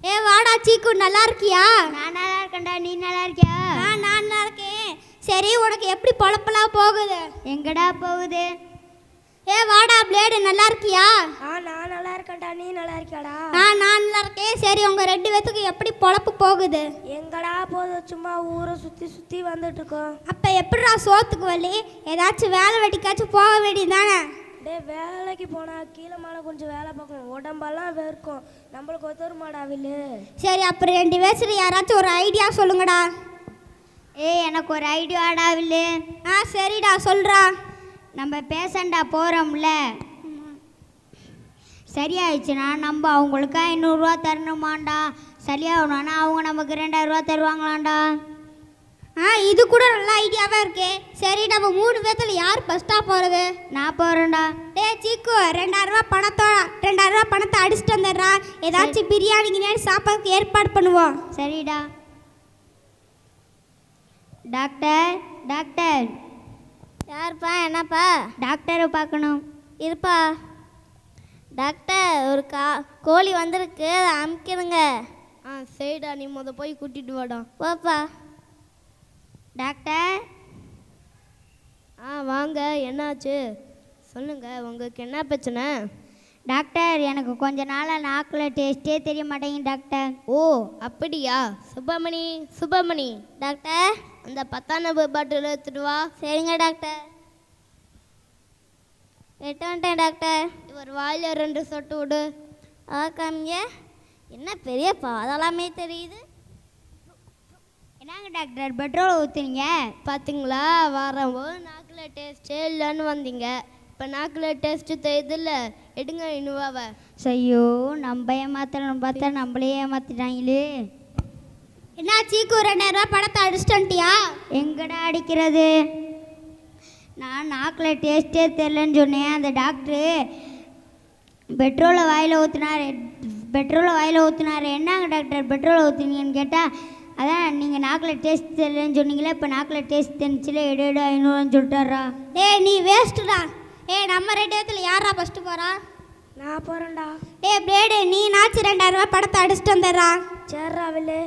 ஏ வாடா சீக்கு, நல்லா இருக்கியா? நான் நல்லா இருக்கேன்டா, நீ நல்லா இருக்கியா? நான் நல்லா இருக்கேன். சரி, உனக்கு எப்படி பொழப்பெல்லாம் போகுது? எங்கடா போகுது? ஏ வாடா பிளேடு, நல்லா இருக்கியா? நான் நல்லா இருக்கேன்டா, நீ நல்லா இருக்கியாடா? நான் நல்லா இருக்கேன். சரி, உங்கள் 2 பேத்துக்கு எப்படி பொழப்பு போகுது? எங்கடா போகுது, சும்மா ஊரை சுற்றி சுற்றி வந்துட்டு இருக்கோம். அப்போ எப்படிடா சோத்துக்கு வழி? ஏதாச்சும் வேலை வெட்டிக்காச்சும் போக வேண்டியதானே? வேலைக்கு போனால் கீழே மேலே கொஞ்சம் வேலை பார்க்கணும், உடம்பெல்லாம் வேர்க்கும், நம்மளுக்கு ஒத்துருமாடா வில்லு. சரி, அப்புறம் 2 பேசுகிற யாராச்சும் ஒரு ஐடியா சொல்லுங்கடா. எனக்கு ஒரு ஐடியாடா வில்லு. சரிடா, சொல்கிறா. நம்ம பேஷண்டா போகிறோம்ல, சரியாயிடுச்சுன்னா நம்ம அவங்களுக்கு 500 ரூபா தரணுமாண்டா. சரியாகணும்னா அவங்க நமக்கு 2000 ரூபா தருவாங்களாண்டா. இது கூட நல்ல ஐடியாவாக இருக்கு. சரி, நம்ம 3 பேர்த்துல யார் ஃபஸ்ட்டாக போகிறது? நான் போகிறேன்டா. சீக்கு, 2000 ரூபா பணத்தை அடிச்சுட்டு வந்துடுறா. ஏதாச்சும் பிரியாணி சாப்பாடுக்கு ஏற்பாடு பண்ணுவோம். சரிடா. Doctor doctor. யாருப்பா? என்னப்பா? டாக்டரை பார்க்கணும். இருப்பா. டாக்டர், ஒரு கோழி வந்திருக்கு, அதை அமுக்கிடுங்க. சரிடா, நீ போய் கூட்டிட்டு வாடா. போப்பா. டாக்டர். வாங்க, என்னாச்சு சொல்லுங்க, உங்களுக்கு என்ன பிரச்சனை? டாக்டர், எனக்கு கொஞ்ச நாளாக நாக்கில் டேஸ்ட்டே தெரிய மாட்டேங்குது டாக்டர். ஓ அப்படியா? சுப்பிரமணி டாக்டர், அந்த 10ஆம் நம்பர் பாட்டில் எடுத்துட்டு வா. சரிங்க டாக்டர். எட்டு வந்துட்டேன் டாக்டர். இவர் வாயில் 2 சொட்டு விடு. காமிங்க. என்ன பெரிய பாதலாமே தெரியுது. என்னங்க டாக்டர், பெட்ரோல் ஊற்றுனீங்க பார்த்தீங்களா? வரம்போது நாக்கில் டேஸ்ட்டே இல்லைன்னு வந்தீங்க, இப்போ நாக்கில் டேஸ்ட்டு தெரியுதுல்ல. எடுங்க இனுவாவை. ஐயோ, நம்ம ஏமாத்தணும் பார்த்தா நம்மளே ஏமாத்திட்டாங்களே. என்ன சீக்கு, 2000 ரூபா பணத்தை அடிச்சிட்டியா? எங்கடா அடிக்கிறது? நான் நாக்கில் டேஸ்ட்டே தெரிலன்னு சொன்னேன். அந்த டாக்டரு பெட்ரோலை வாயில் ஊற்றினா பெட்ரோலை வாயில் ஊற்றினாரு. என்னங்க டாக்டர் பெட்ரோலை ஊற்றினீங்கன்னு கேட்டால், அதான் நீங்கள் நாக்கில் டேஸ்ட் தெரியலன்னு சொன்னீங்களே, இப்போ நாக்கில் டேஸ்ட் தெரிஞ்சில எடு 500 சொல்லிட்டாரா. டேய் நீ வேஸ்ட்டுடா. நம்ம 2 பேத்துல யாரா ஃபஸ்ட்டு போகிறா? நான் போகிறேன்டா. பிளேடு நீ நாச்சு 2000 படத்தை அடிச்சுட்டு வந்துடுறா. சேர்றா வில்லு.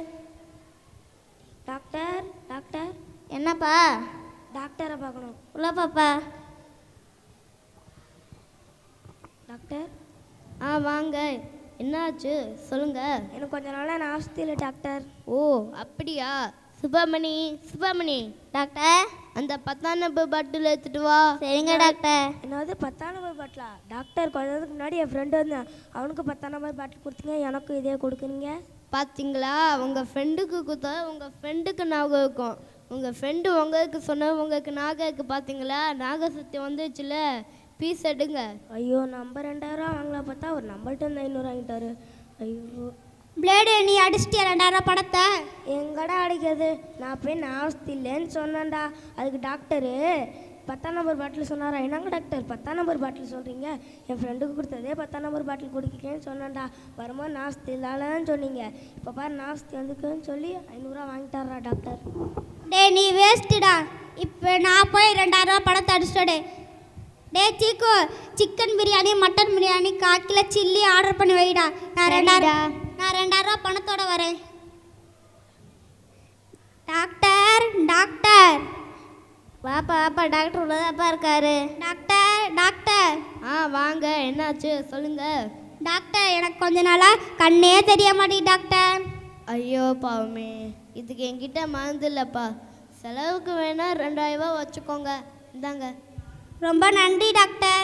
Doctor doctor. என்னப்பா? டாக்டரை பார்க்கணும். உள்ள பாப்பா. டாக்டர். வாங்க. என்னாச்சு சொல்லுங்க. எனக்கு கொஞ்ச நாளாக நான் ஆஸ்தியில் டாக்டர். ஓ அப்படியா? சுப்பிரமணி டாக்டர் அந்த 10ஆம் நம்பர் பாட்டில் எடுத்துட்டு வா. சரிங்க டாக்டர். என்னது 10ஆம் நம்பர் பாட்டிலா? டாக்டர் கொஞ்ச நேரத்துக்கு முன்னாடி என் ஃப்ரெண்டு வந்தேன், அவனுக்கு 10ஆம் நம்பர் பாட்டில் கொடுத்தீங்க, எனக்கும் இதே கொடுக்குறீங்க. பார்த்தீங்களா, உங்கள் ஃப்ரெண்டுக்கு கொடுத்தா உங்கள் ஃப்ரெண்டுக்கு ஞாபகம் இருக்கும். உங்கள் ஃப்ரெண்டு உங்களுக்கு சொன்ன உங்களுக்கு ஞாபகம் இருக்குது. பார்த்தீங்களா, நாகசக்தி வந்துச்சுல. பீஸ் எடுங்க. ஐயோ நம்ம 2000 வாங்கலாம் பார்த்தா ஒரு நம்மள்ட்ட 500 வாங்கிட்டாரு. ஐயோ பிளேடு நீ அடிச்சிட்டியா 2000 படத்தை? எங்கடா அடிக்கிறது? நான் போய் நான் இல்லைன்னு சொன்னேன்டா. அதுக்கு டாக்டரு 10ஆம் நம்பர் பாட்டில் சொன்னாரா. என்னங்க டாக்டர் 10ஆம் நம்பர் பாட்டில் சொல்கிறீங்க? என் ஃப்ரெண்டுக்கு கொடுத்ததே 10ஆம் நம்பர் பாட்டில் குடிக்கிறேன்னு சொன்னேன்டா. வரும்போது நாஸ்தி இல்லாலன்னு சொன்னீங்க, இப்போ பாரு நாஸ்தி வந்துக்குன்னு சொல்லி 500 வாங்கிட்டாரா டாக்டர். நீ வேஸ்ட்டுடா. இப்போ நான் போய் 2000 படத்தை அடிச்சிட்டே. சீக்கோ chicken biryani mutton biryani 1/4 kilo chilli order பண்ணி வைடா. நான் 2000 பணத்தோட வரேன். Doctor doctor. வாப்பா டாக்டர் உள்ளதாப்பா இருக்காரு. டாக்டர் வாங்க. என்னாச்சு சொல்லுங்க. டாக்டர் எனக்கு கொஞ்ச நாளாக கண்ணே தெரிய மாட்டேங்குது டாக்டர். ஐயோ பாவமே, இதுக்கு என்கிட்ட மருந்து இல்லைப்பா. செலவுக்கு வேணா 2000 வச்சுக்கோங்க. இந்தாங்க. ரொம்ப நன்றி டாக்டர்.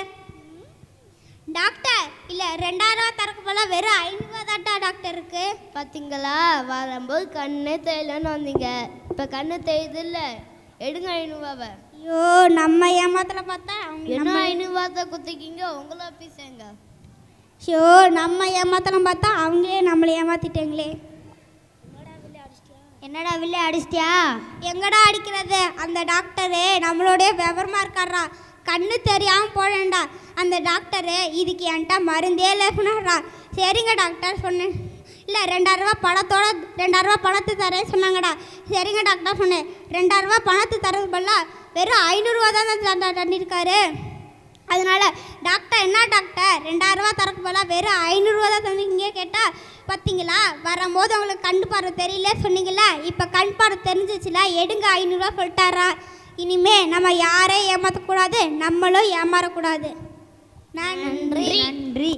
டாக்டர் இல்லை 2000 தரக்கு போல வெறும் 500 தான்டா டாக்டர் இருக்கு. பார்த்தீங்களா, வரும்போது கண்ணே தெரியலன்னு வந்தீங்க, இப்போ கண்ணு தெரியுது இல்லை. எடுங்க 500. ஐயோ நம்ம ஏமாத்துல பார்த்தா என்ன 500 குத்திக்கிங்க. உங்களா பீஸேங்க. ஐயோ நம்ம ஏமாத்தலாம் பார்த்தா அவங்களே நம்மளை ஏமாத்திட்டாங்களே. என்னடா வில்லை அடிச்சிட்டியா? எங்கடா அடிக்கிறது? அந்த டாக்டரு நம்மளோடைய விவரமாக இருக்காரா. கண்ணு தெரியாமல் போடேன்டா. அந்த டாக்டரு இதுக்கு என்கிட்ட மருந்தே இல்லைன்னாரா. சரிங்க டாக்டர் சொன்னேன். இல்லை 2000 பணத்தோட 2000 பணத்தை தரேன்னு சொன்னாங்கடா. சரிங்க டாக்டர் சொன்னேன். 2000 பணத்தை தரது பதிலாக வெறும் 500 தான் தண்டிருக்காரு. அதனால் டாக்டர் என்ன டாக்டர் 2000 தரக்கு பதிலாக வெறும் 500 தான் தந்தீங்க கேட்டால், பார்த்தீங்களா வரும்போது அவங்களுக்கு கண் பார்வை தெரியல சொன்னீங்களா, இப்போ கண் பார்வை தெரிஞ்சிச்சுல, எடுங்க 500 சொல்லிட்டாரா. இனிமே நம்ம யாரையும் ஏமாற்றக்கூடாது, நம்மளும் ஏமாறக்கூடாது. நன்றி.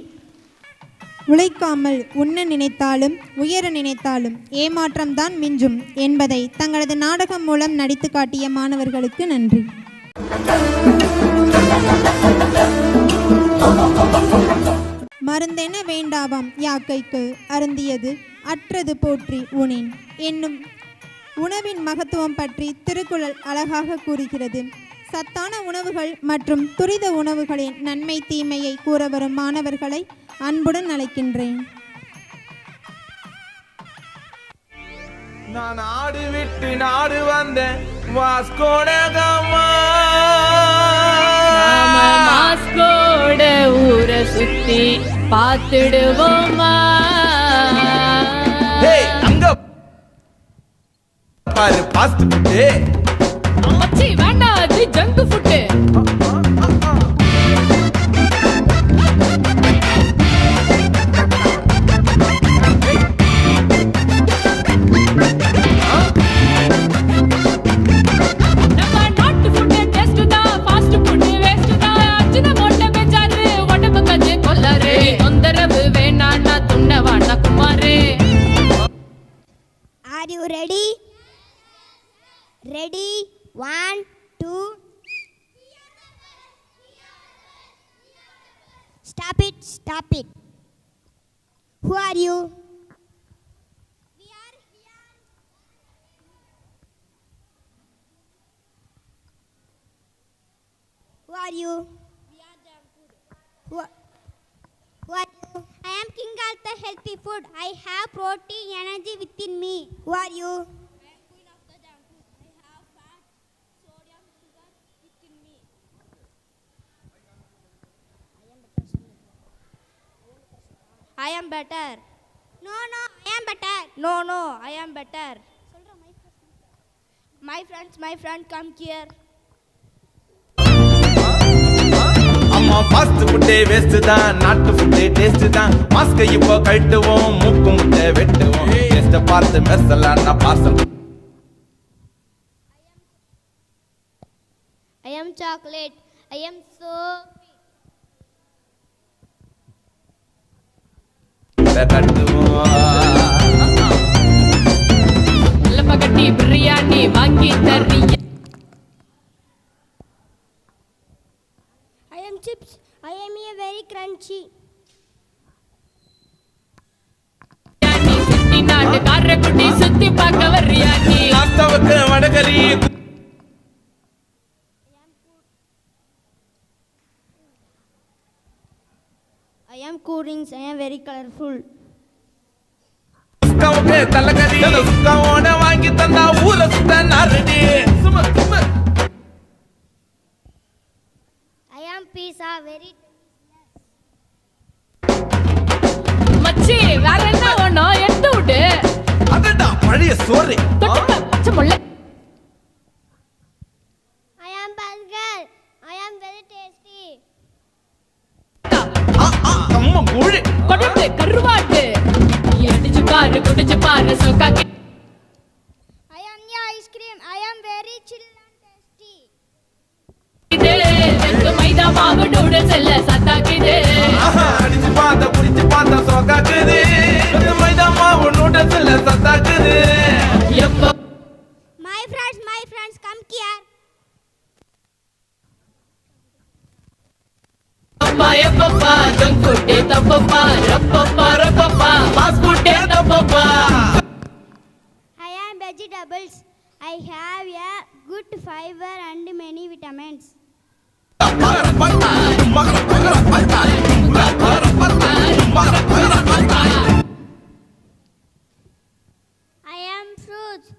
உழைக்காமல் உண்ண நினைத்தாலும் உயர நினைத்தாலும் ஏமாற்றம்தான் மிஞ்சும் என்பதை தங்களது நாடகம் மூலம் நடித்து காட்டிய மாணவர்களுக்கு நன்றி. மருந்தென வேண்டாவாம் யாக்கைக்கு அருந்தியது அற்றது போற்றி உணேன் என்னும் உணவின் மகத்துவம் பற்றி திருக்குறள் அழகாக கூறுகிறது. சத்தான உணவுகள் மற்றும் துரித உணவுகளின் நன்மை தீமையை கூற வரும் மாணவர்களை அன்புடன் அழைக்கின்றேன். நான் நாடு விட்டு நாடு வந்தேன் வாஸ்கோட காமா. மாஸ்கோட ஊரை சுத்தி பார்த்துடுவோமா. அங்க பாரு பாஸ்ட் ஃபுட்டு. அம்மாச்சி வேண்டாம், அது junk food. Are you ready? Ready? 1, 2. Stop it. Who are you? We are here. Who are you? We are junk food. Who are you? I am king of the healthy food. I have protein energy within me. Who are you? I am queen of the junk food. I have fat, sodium, sugar within me. I am better. No, I am better. No, I am better. My friend, come here. அம்மா fast ஃபுட்டே waste தான், நாட்டு ஃபுட்டே taste தான். மாஸ்கை இப்போ கழட்டுவோம், மூக்கு முட்டை வெட்டுவோம். டேஸ்ட்டை பார்த்து மெர்சலாம் நான் parcel. I am chocolate. I am so லப்பகட்டி பிரியாணி வாங்கி தர்றீங்க. I am chips. I am a very crunchy. Chettinad Karaikudi சுத்தி பார்க்க வர்றியா நீ? நாஸ்தாவுக்கு vada curry. I am cool drinks. I am very colorful. சுக்காவுக்கு தலகரி. சுக்காவோட வாங்கி தந்தா ஊர சுத்த நாரடி. சும்மா சும்மா. I am pizza. Very மச்சி வேற என்ன ஒண்ணும் எடுத்து விடு. அதடா பழைய சோறு. தொட்டுக்க பச்சை முள்ளை. I am burger. I am very tasty. அம்மா கோழி. கொடட்டு கருவாட்டு. அடிச்சு பாரு குடிச்சு பாரு சோக்காக்கி. I am the ice cream. I am very chill and tasty. வெக்கு மைதா மாவு நூடுல்ஸ் எல்ல சத்தாக்கிது. அடிச்சு பார்த்தா குடிச்சு பார்த்தா சோக்காக்குது. மைதா மாவு நூடுல்ஸ் இல்ல சத்தாக்குது. எப்போ My friends, come here. அப்பா எப்பப்பா ஜங்க் ஃபுட்டே தப்பப்பா ரப்பப்பா ரப்பப்பா ஃபாஸ்ட் ஃபுட்டே தப்பப்பா. I am vegetables. I have a good fiber and many vitamins. I am fruits.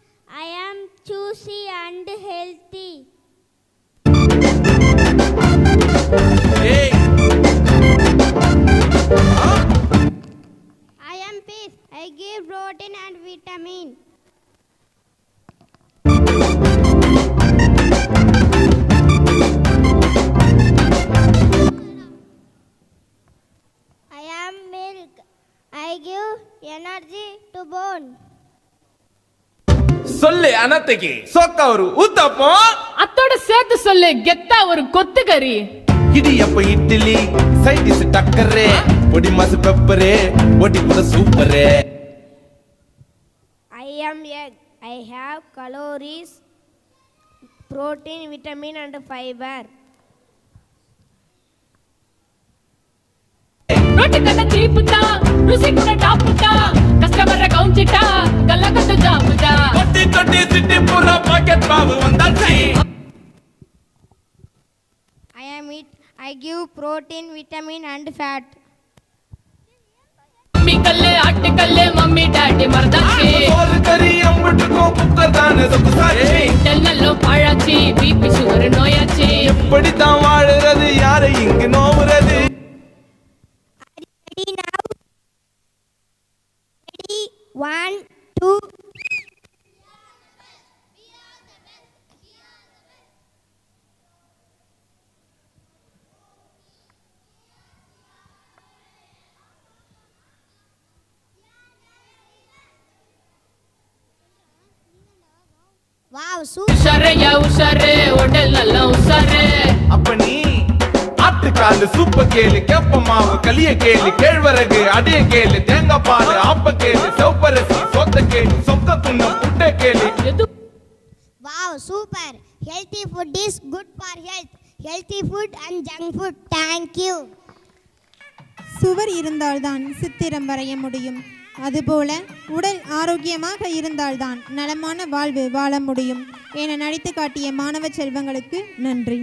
I am juicy and healthy. ஏய் I am fish. I give protein and vitamin. I am milk. I give energy to bone. சொல்லு அனத்தைக்கு சோக்கா ஒரு ஊத்தப்பம். அத்தோட சேர்த்து சொல்லு கெத்தா ஒரு கொத்து கறி. இடியப்ப இட்லி சைட் டிஷ் டக்கரே. பொடி மாசு பெப்பரே ஒடி கூட சூப்பரே. I am egg. I have calories, protein, vitamin and fiber. ரொட்டி கட்ட தீப்புதா ருசி கூட டாப்புதா கஸ்டமரை கவுஞ்சிட்டா கல்லகத்து ஜாப்புதா. கொட்டி கொட்டி சிட்டி பூரா பாக்கெட் மாவு வந்தாச்சு. I am eat. I give protein, vitamin and fat. Mummy கல்லு ஆட்டுக்கல்லு மம்மி டாடி மறந்தாச்சு. சோறு கறி அம்புட்டுக்கும் குக்கர் தானே சொக்குசாச்சி. நல்ல பாழாச்சி பிபி சுகர் நோயாச்சி. எப்படித்தான் வாழுறது யாரை இங்கு நோவுறது. Ready now? Ready? 1, 2. Wow, super. உஷாரையா உஷாரு உடல் நல்லா உஷாரு. அப்ப நீ ஆட்டுக்காலு சூப்ப கேளு கேப்ப மாவு களிய கேளு கேழ்வரகு அடைய கேளு தேங்காய் பால் ஆப்ப கேளு செவப்பரசி சொத்த கேளு சொக்க துண்டம் புட்டை கேளு. Wow, super. Healthy food is good for health. Healthy food and junk food. Thank you. சுவர் இருந்தால்தான் சித்திரம் வரைய முடியும். அதுபோல உடல் ஆரோக்கியமாக இருந்தால்தான் நலமான வாழ்வு வாழ முடியும் என நடித்து காட்டிய மாணவ செல்வங்களுக்கு நன்றி.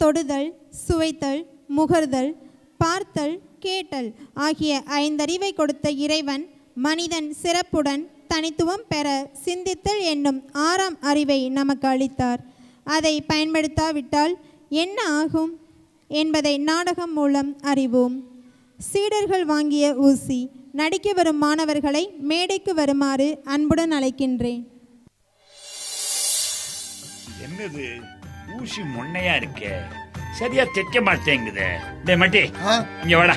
தொடுதல், சுவைத்தல், முகர்தல், பார்த்தல், கேட்டல் ஆகிய 5 அறிவை கொடுத்த இறைவன் மனிதன் சிறப்புடன் தனித்துவம் பெற சிந்தித்தல் என்னும் 6ஆம் அறிவை நமக்கு அளித்தார். அதை பயன்படுத்தாவிட்டால் என்ன ஆகும்? என்பதை நாடகம் மூலம் அறிவோம். சீடர்கள் வாங்கிய ஊசி நடிக்க வரும் மாணவர்களை மேடைக்கு வருமாறு அன்புடன் அழைக்கின்றேன். என்னது ஊசி முன்னையா இருக்கே, சரியா தைக்க மாட்டேங்குது. டேய் மட்டி, இங்க வாடா,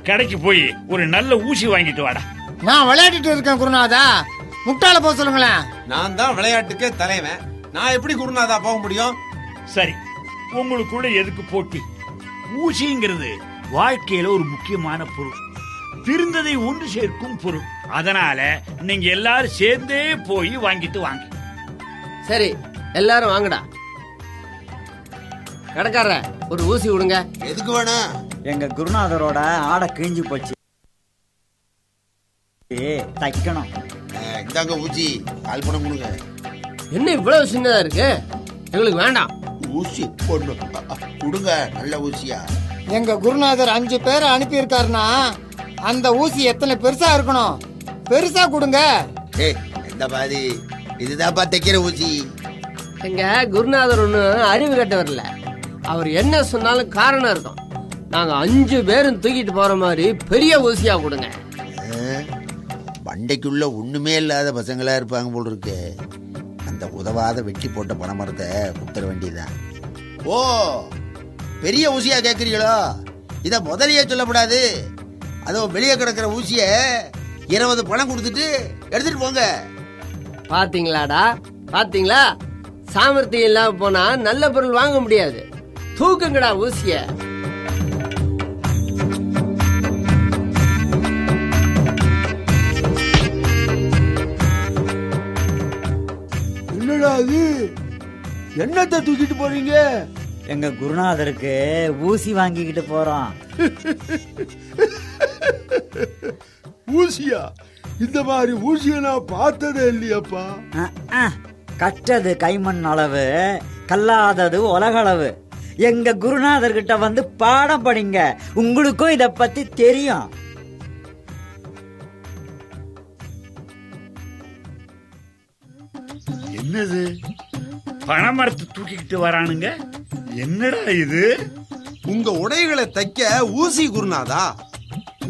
கடைக்கு போய் ஒரு நல்ல ஊசி வாங்கிட்டு வாடா. நான் விளையாடிட்டு இருக்கேன் குருநாதா, முட்டாள போக சொல்லுங்களேன். நான் தான் விளையாட்டுக்கே தலைவன், நான் எப்படி குருநாதா போக முடியும்? சரி, உங்களுக்குள்ள எதுக்கு போட்டி? ஊசிங்கிறது வாழ்க்கையில ஒரு முக்கியமான பொருள், திருந்ததை ஒன்று சேர்க்கும் பொருள். அதனால நீங்க எல்லாரும் சேர்ந்தே போய் வாங்கிட்டு வாங்க. சரி, எல்லாரும் வாங்கடா. கடைக்காரர ஒரு ஊசி விடுங்க. எதுக்கு வேணும்? எங்க குருநாதரோட ஆடை கிழிஞ்சு போச்சு, தைக்கணும். இந்தாங்க ஊசி, கால் பணம் கொடுங்க. என்ன இவ்வளவு சின்னதா இருக்கு? எங்களுக்கு வேண்டாம். ஊசி பொண்ணு கொடுங்க, நல்ல ஊசியா. எங்க குருநாதர் 5 பேரை அனுப்பியிருக்காருன்னா அந்த ஊசி எத்தனை பெருசா இருக்கணும்? பெருசா கொடுங்க. இந்த பாதி இதுதான்ப்பா தைக்கிற ஊசி. எங்க குருநாதர் ஒண்ணு அறிவு கட்ட வரல, அவர் என்ன சொன்னாலும் காரணம் இருக்கும். நாங்க 5 பேரும் தூக்கிட்டு போற மாதிரி பெரிய ஊசியா கொடுங்க. பண்டைக்குள்ள ஒண்ணுமே இல்லாத பசங்களா இருப்பாங்க போல் இருக்கு. அந்த உதவாத வெட்டி போட்ட பணமரத்தை குத்துற வேண்டியதுதான். ஓ, பெரிய ஊசியா கேட்குறீங்களோ? இதை முதலியே சொல்லக்கூடாது. அதோ வெளியே கிடக்கிற ஊசிய 20 பணம் கொடுத்துட்டு எடுத்துட்டு போங்க. பாத்தீங்களாடா, பாத்தீங்களா? சாமர்த்தியம் இல்லாம போனா நல்ல பொருள் வாங்க முடியாது. தூக்குங்கடா ஊசிய. என்னடா அது? என்னத்தை தூக்கிட்டு போறீங்க? எங்க குருநாதருக்கு ஊசி வாங்கிக்கிட்டு போறோம். ஊசியா? இந்த மாதிரி ஊசியை நான் பார்த்ததே இல்லையாப்பா. கற்றது கைமண் அளவு, கல்லாதது உலகளவு. எங்க குருநாதர்கிட்ட வந்து பாடம் படிங்க, உங்களுக்கும் இத பத்தி தெரியும். என்னது பணமரத்தை தூக்கிக்கிட்டு வரானுங்க? என்னடா இது? உங்க உடைகளை தைக்க ஊசி குருநாதா.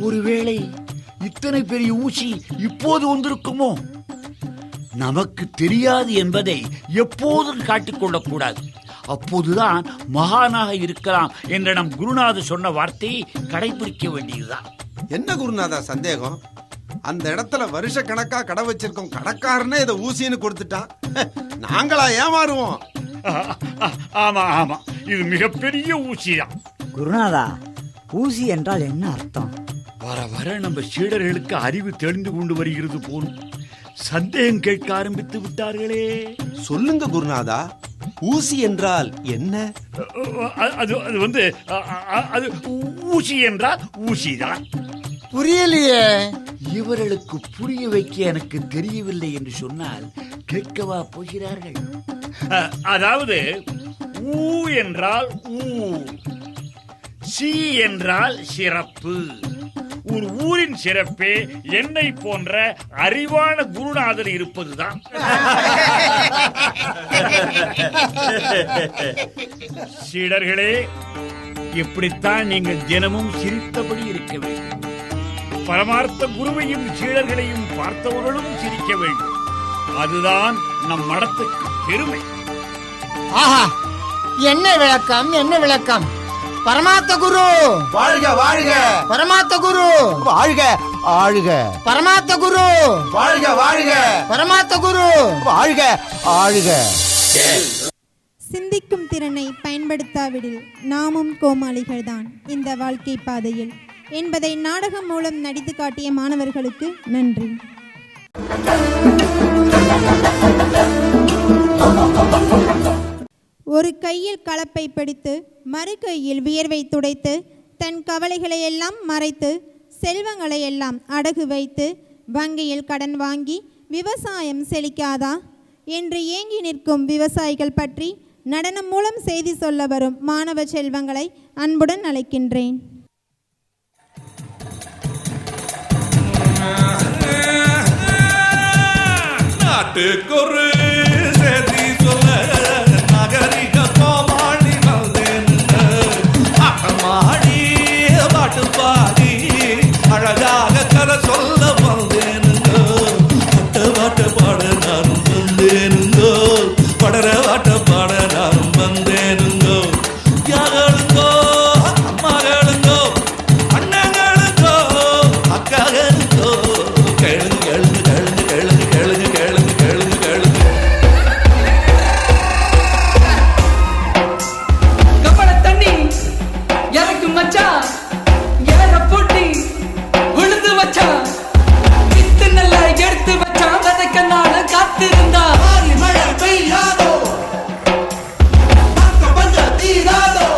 ஒருவேளை இத்தனை பெரிய ஊசி இப்போது வந்திருக்குமோ? நமக்கு தெரியாது என்பதை எப்போதும் காட்டிக்கொள்ளக் கூடாது. அப்போதுதான் மகானாக இருக்கலாம் என்ற நம் குருநாதர் சொன்ன வார்த்தையை கடைபிடிக்க வேண்டியதுதான். என்ன குருநாதா சந்தேகம்? அந்த இடத்துல வருஷ கணக்கா கடை வச்சிருக்கோம், கடைக்காரனே இதை ஊசின்னு கொடுத்துட்டான். நாங்களா ஏமாறுவோம்? ஆமா ஆமா, இது மிகப்பெரிய ஊசிதான். குருநாதா, ஊசி என்றால் என்ன அர்த்தம்? வர வர நம்ம சீடர்களுக்கு அறிவு தெளிந்து கொண்டு வருகிறது போலும். சந்தேகம் கேட்க ஆரம்பித்து விட்டார்களே. சொல்லுங்க குருநாதா, ஊசி என்றால் என்ன? அது வந்து அது ஊசி என்றால் ஊசிதான். புரியலையே. இவர்களுக்கு புரிய வைக்க எனக்கு தெரியவில்லை என்று சொன்னால் கேட்கவா போகிறார்கள்? அதாவது ஊ என்றால் ஊர், சி என்றால் சிறப்பு. ஒரு ஊரின் சிறப்பே என்னை போன்ற அறிவான குருநாதர் இருப்பதுதான். சீடர்களே, இப்படித்தான் நீங்கள் தினமும் சிரித்தபடி இருக்க வேண்டும். பரமார்த்த குருவையும் சீடர்களையும் பார்த்தவர்களும் சிரிக்க வேண்டும். அதுதான் நம் மடத்துக்கு பெருமை. ஆஹா, என்ன விளக்கம், என்ன விளக்கம்! பரமார்த்த குரு வாழ்க வாழ்க! பரமார்த்த குரு வாழ்க ஆழ்க! பரமார்த்த குரு வாழ்க வாழ்க! பரமார்த்த குரு வாழ்க ஆழ்க! சிந்திக்கும் திறனை பயன்படுத்தாவிடில் நாமும் கோமாளிகள்தான் இந்த வாழ்க்கை பாதையில் என்பதை நாடகம் மூலம் நடித்து காட்டிய மாணவர்களுக்கு நன்றி. ஒரு கையில் கலப்பை பிடித்து மறு கையில் வியர்வை துடைத்து தன் கவலைகளையெல்லாம் மறைத்து செல்வங்களையெல்லாம் அடகு வைத்து வங்கியில் கடன் வாங்கி விவசாயம் செழிக்காதா என்று ஏங்கி நிற்கும் விவசாயிகள் பற்றி நடனம் மூலம் செய்தி சொல்ல வரும் மாணவ செல்வங்களை அன்புடன் அழைக்கின்றேன். நாட்டுக்கொரு செய்தி சொல்ல நகரிக கோமாளி வந்தேன். பாட்ட பாட நானும் வந்தேனுங்கோ படர பாட்ட பாட நானும் வந்தேனுங்கோ யாருங்கோ அம்மாகளுங்கோ அண்ணங்களுங்கோ அக்காகளுங்கோ கேளுங்க கேளுங்க கேளுங்க கேளுங்க கேளுங்க கேளுங்க கேளுங்க கேளுங்க கப்பல தண்ணி எனக்கு மச்சான் ஏற போட்டி விழுந்து வச்சான் வித்து நல்லா எடுத்து வச்சான் விதைக்க நாள காத்திருந்தா மழை பெய்யாதோ மக்க பஞ்சம் தீராதோ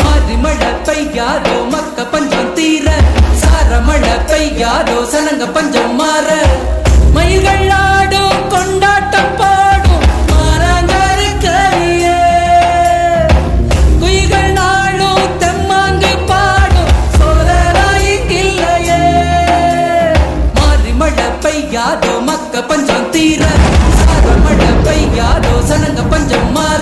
மாறி மழை பெய்யாதோ மக்க பஞ்சம் தீர சார மழை பெய்யாதோ சனங்க பஞ்சம் மாற மயில்கள் ஆடும் கொண்டாட்டம் பாடும் மாறாங்கருக்கையே குயில்கள் நாளும் தெம்மாங்கு பாடும் சோதராயில்லையே மாறி மழை பெய்யாதோ மக்க பஞ்சம் தீர சார மழை பெய்யாதோ சனங்க பஞ்சம் மாற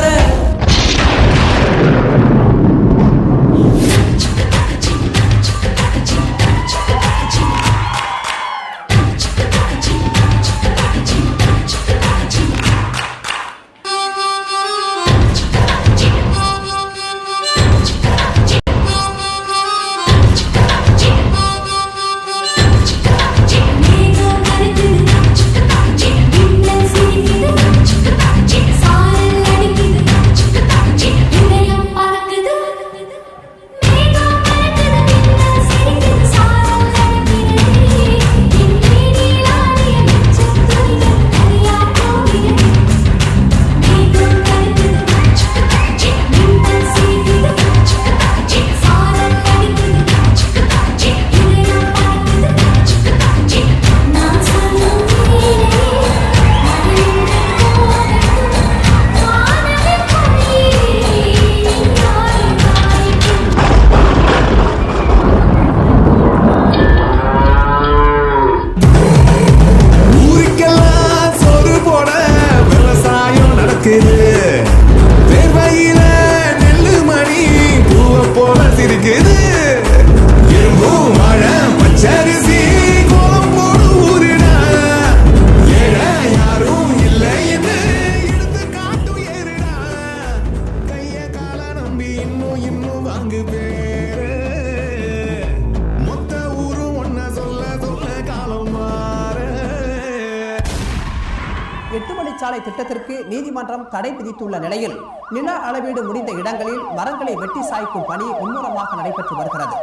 சாலை திட்டத்திற்கு நீதிமன்றம் தடை விதித்துள்ள நிலையில் நில அளவீடு முடிந்த இடங்களில் மரங்களை வெட்டி சாய்க்கும் பணி மும்முரமாக நடைபெற்று வருகிறது.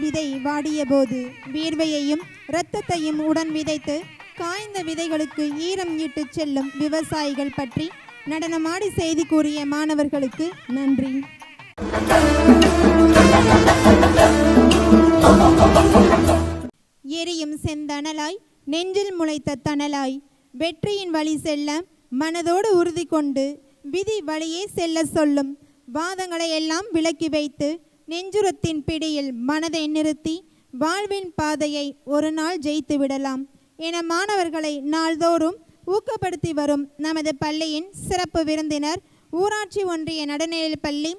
விதை வாடிய போது வீர்வையையும் இரத்தத்தையும் உடன் விதைத்து காய்ந்த விதைகளுக்கு ஈரம் ஈட்டு செல்லும் விவசாயிகள் பற்றி நடனமாடி செய்தி கூறிய மாணவர்களுக்கு நன்றி. எரியும் செந்தணலாய் நெஞ்சில் முளைத்த தணலாய் வெற்றியின் வழி செல்ல மனதோடு உறுதி கொண்டு விதி வழியே செல்ல சொல்லும் வாதங்களை எல்லாம் விலக்கி வைத்து நெஞ்சுரத்தின் பிடியில் மனதை நிறுத்தி வாழ்வின் பாதையை ஒரு நாள் ஜெயித்து விடலாம் என மாணவர்களை நாள்தோறும் ஊக்கப்படுத்தி வரும் நமது பள்ளியின் சிறப்பு விருந்தினர் ஊராட்சி ஒன்றிய நடுநிலைப் பள்ளி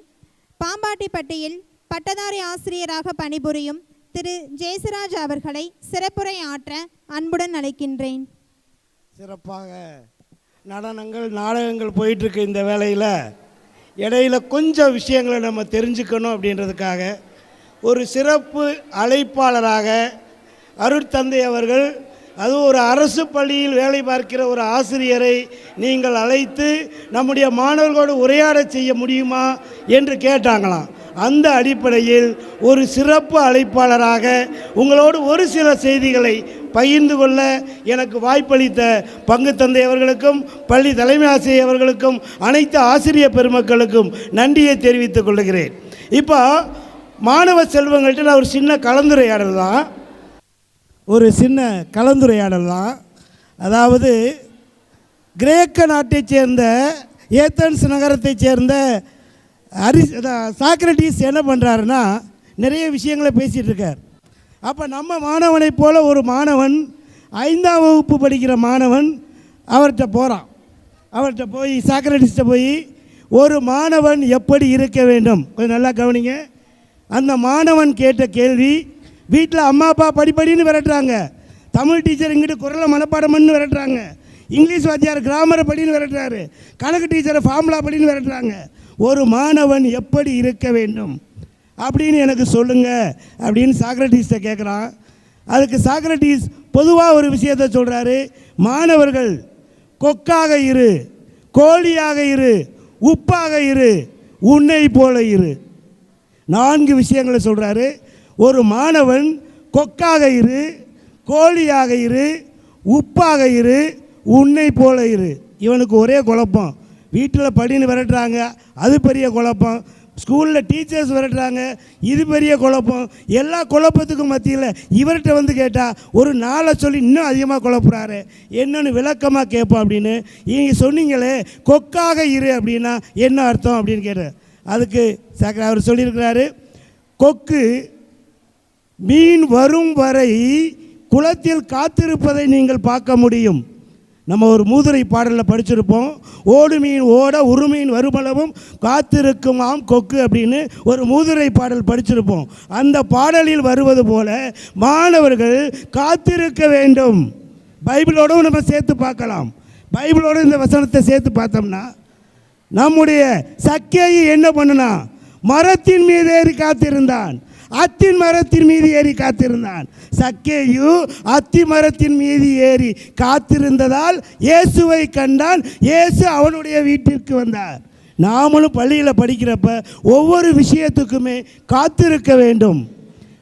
பாம்பாட்டிப்பட்டியில் பட்டதாரி ஆசிரியராக பணிபுரியும் திரு ஜெயசிராஜ் அவர்களை சிறப்புரை ஆற்ற அன்புடன் அழைக்கின்றேன். சிறப்பாக நடனங்கள் நாடகங்கள் போயிட்டுருக்கு. இந்த வேளையில் இடையில கொஞ்சம் விஷயங்களை நம்ம தெரிஞ்சுக்கணும் அப்படின்றதுக்காக ஒரு சிறப்பு அழைப்பாளராக அருட்தந்தை அவர்கள், அதுவும் ஒரு அரசு பள்ளியில் வேலை பார்க்கிற ஒரு ஆசிரியரை நீங்கள் அழைத்து நம்முடைய மாணவர்களோடு உரையாட செய்ய முடியுமா என்று கேட்டாங்களாம். அந்த அடிப்படையில் ஒரு சிறப்பு அழைப்பாளராக உங்களோடு ஒரு சில செய்திகளை பகிர்ந்து கொள்ள எனக்கு வாய்ப்பளித்த பங்கு தந்தை அவர்களுக்கும் பள்ளி தலைமை ஆசிரியர் அவர்களுக்கும் அனைத்து ஆசிரியர் பெருமக்களுக்கும் நன்றியை தெரிவித்துக் கொள்கிறேன். இப்போ மாணவ செல்வங்கள்ட்ட நான் ஒரு சின்ன கலந்துரையாடல் தான். அதாவது கிரேக்க நாட்டைச் சேர்ந்த ஏத்தன்ஸ் நகரத்தைச் சேர்ந்த சாக்ரட்டிஸ் என்ன பண்ணுறாருன்னா நிறைய விஷயங்களை பேசிகிட்டு இருக்கார். அப்போ நம்ம மாணவனைப் போல் ஒரு மாணவன் 5ஆம் வகுப்பு படிக்கிற மாணவன் அவர்கிட்ட போய் சாக்ரட்டிஸ்ட்ட போய் ஒரு மாணவன் எப்படி இருக்க வேண்டும் கொஞ்சம் நல்லா கவனிங்க. அந்த மாணவன் கேட்ட கேள்வி, வீட்டில் அம்மா அப்பா படிப்படின்னு விரட்டுறாங்க, தமிழ் டீச்சர் இங்கிட்டு குரலை மனப்பாடம் பண்ணி விரட்டுறாங்க, இங்கிலீஷ் வாத்தியார் கிராமரை படின்னு விரட்டுறாரு, கணக்கு டீச்சரை ஃபார்முலா படின்னு விரட்டுறாங்க, ஒரு மாணவன் எப்படி இருக்க வேண்டும் அப்படின்னு எனக்கு சொல்லுங்க அப்படின்னு சாக்ரட்டிஸ்ட்டை கேட்குறான். அதுக்கு சாக்ரட்டிஸ் பொதுவாக ஒரு விஷயத்தை சொல்கிறாரு, மாணவர்கள் கொக்காக இரு, கோழியாக இரு, உப்பாக இரு, உன்னை போல இரு. 4 விஷயங்களை சொல்கிறாரு. ஒரு மாணவன் கொக்காக இரு, கோழியாக இரு, உப்பாக இரு, உன்னை போல இரு. இவனுக்கு ஒரே குழப்பம், வீட்டில் படின்னு விரட்டுறாங்க, அது பெரிய குழப்பம், ஸ்கூலில் டீச்சர்ஸ் விரட்டுறாங்க, இது பெரிய குழப்பம். எல்லா குழப்பத்துக்கும் மத்தியில் இவர்கிட்ட வந்து கேட்டால் ஒரு நாளை சொல்லி இன்னும் அதிகமாக குழப்புறாரு, என்னன்னு விளக்கமாக கேட்போம் அப்படின்னு. நீங்கள் சொன்னீங்களே கொக்காக இரு அப்படின்னா என்ன அர்த்தம் அப்படின்னு கேட்டார். அதுக்கு அவர் சொல்லியிருக்கிறாரு, கொக்கு மீன் வரும் வரை குளத்தில் காத்திருப்பதை நீங்கள் பார்க்க முடியும். நம்ம ஒரு மூதுரை பாடலில் படிச்சிருப்போம், ஓடு மீன் ஓட உருமீன் வருமளவும் காத்திருக்குமாம் கொக்கு அப்படின்னு ஒரு மூதுரை பாடல் படிச்சிருப்போம். அந்த பாடலில் வருவது போல மாணவர்கள் காத்திருக்க வேண்டும். பைபிளோடு நம்ம சேர்த்து பார்க்கலாம். பைபிளோடு இந்த வசனத்தை சேர்த்து பார்த்தோம்னா நம்முடைய சக்கேயு என்ன பண்ணுனா, மரத்தின் மீது ஏறி காத்திருந்தான், அத்தின் மரத்தின் மீது ஏறி காத்திருந்தான். சக்கேயு அத்தி மரத்தின் மீது ஏறி காத்திருந்ததால் இயேசுவை கண்டான், இயேசு அவனுடைய வீட்டிற்கு வந்தார். நாமளும் பள்ளியில் படிக்கிறப்ப ஒவ்வொரு விஷயத்துக்குமே காத்திருக்க வேண்டும்.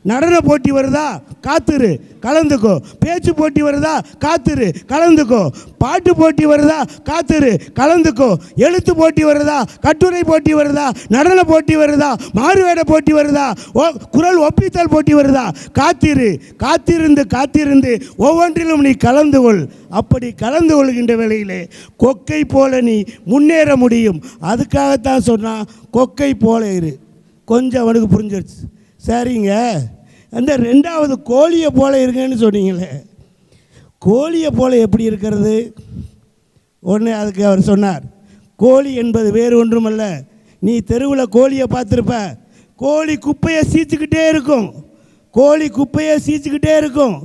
நடன போட்டி வருதா, காத்திரு கலந்துக்கோ. பேச்சு போட்டி வருதா, காத்திரு கலந்துக்கோ. பாட்டு போட்டி வருதா, காத்திரு கலந்துக்கோ. எழுத்து போட்டி வருதா, கட்டுரை போட்டி வருதா, நடன போட்டி வருதா, மாறுவேட போட்டி வருதா, குரல் ஒப்பித்தல் போட்டி வருதா, காத்திரு. காத்திருந்து ஒவ்வொன்றிலும் நீ கலந்து கொள். அப்படி கலந்து கொள்கின்ற வேளையிலே கொக்கை போல நீ முன்னேற முடியும். அதுக்காகத்தான் சொன்னான் கொக்கை போல இரு. கொஞ்சம் அவனுக்கு புரிஞ்சிருச்சு. சரிங்க, அந்த 2வது கோழியை போல இருங்கன்னு சொன்னீங்களே, கோழியை போல எப்படி இருக்கிறது? உடனே அதுக்கு அவர் சொன்னார், கோழி என்பது வேறு ஒன்றுமல்ல, நீ தெருவில் கோழியை பார்த்துருப்ப, கோழி குப்பையை சீச்சுக்கிட்டே இருக்கும், கோழி குப்பையை சீச்சுக்கிட்டே இருக்கும்,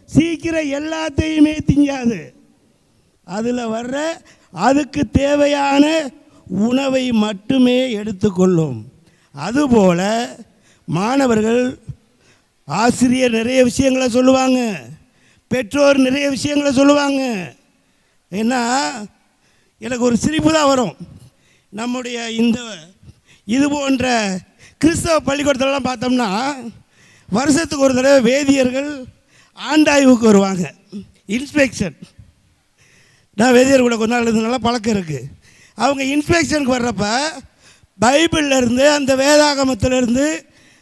சீக்கிர எல்லாத்தையுமே திங்காது, அதில் வர்ற அதுக்கு தேவையான உணவை மட்டுமே எடுத்துக்கொள்ளும். அதுபோல் மாணவர்கள், ஆசிரியர் நிறைய விஷயங்களை சொல்லுவாங்க, பெற்றோர் நிறைய விஷயங்களை சொல்லுவாங்க. ஏன்னா எனக்கு ஒரு சிரிப்பு தான் வரும். நம்முடைய இது போன்ற கிறிஸ்தவ பள்ளிக்கூடத்திலலாம் பார்த்தோம்னா வருஷத்துக்கு ஒரு தடவை வேதியர்கள் ஆண்டாய்வுக்கு வருவாங்க, இன்ஸ்பெக்ஷன். நான் வேதியர் கூட கொஞ்ச நாள் இருந்ததுனால பழக்கம் இருக்குது. அவங்க இன்ஸ்பெக்ஷனுக்கு வர்றப்ப பைபிள்லேருந்து அந்த வேதாகமத்திலேருந்து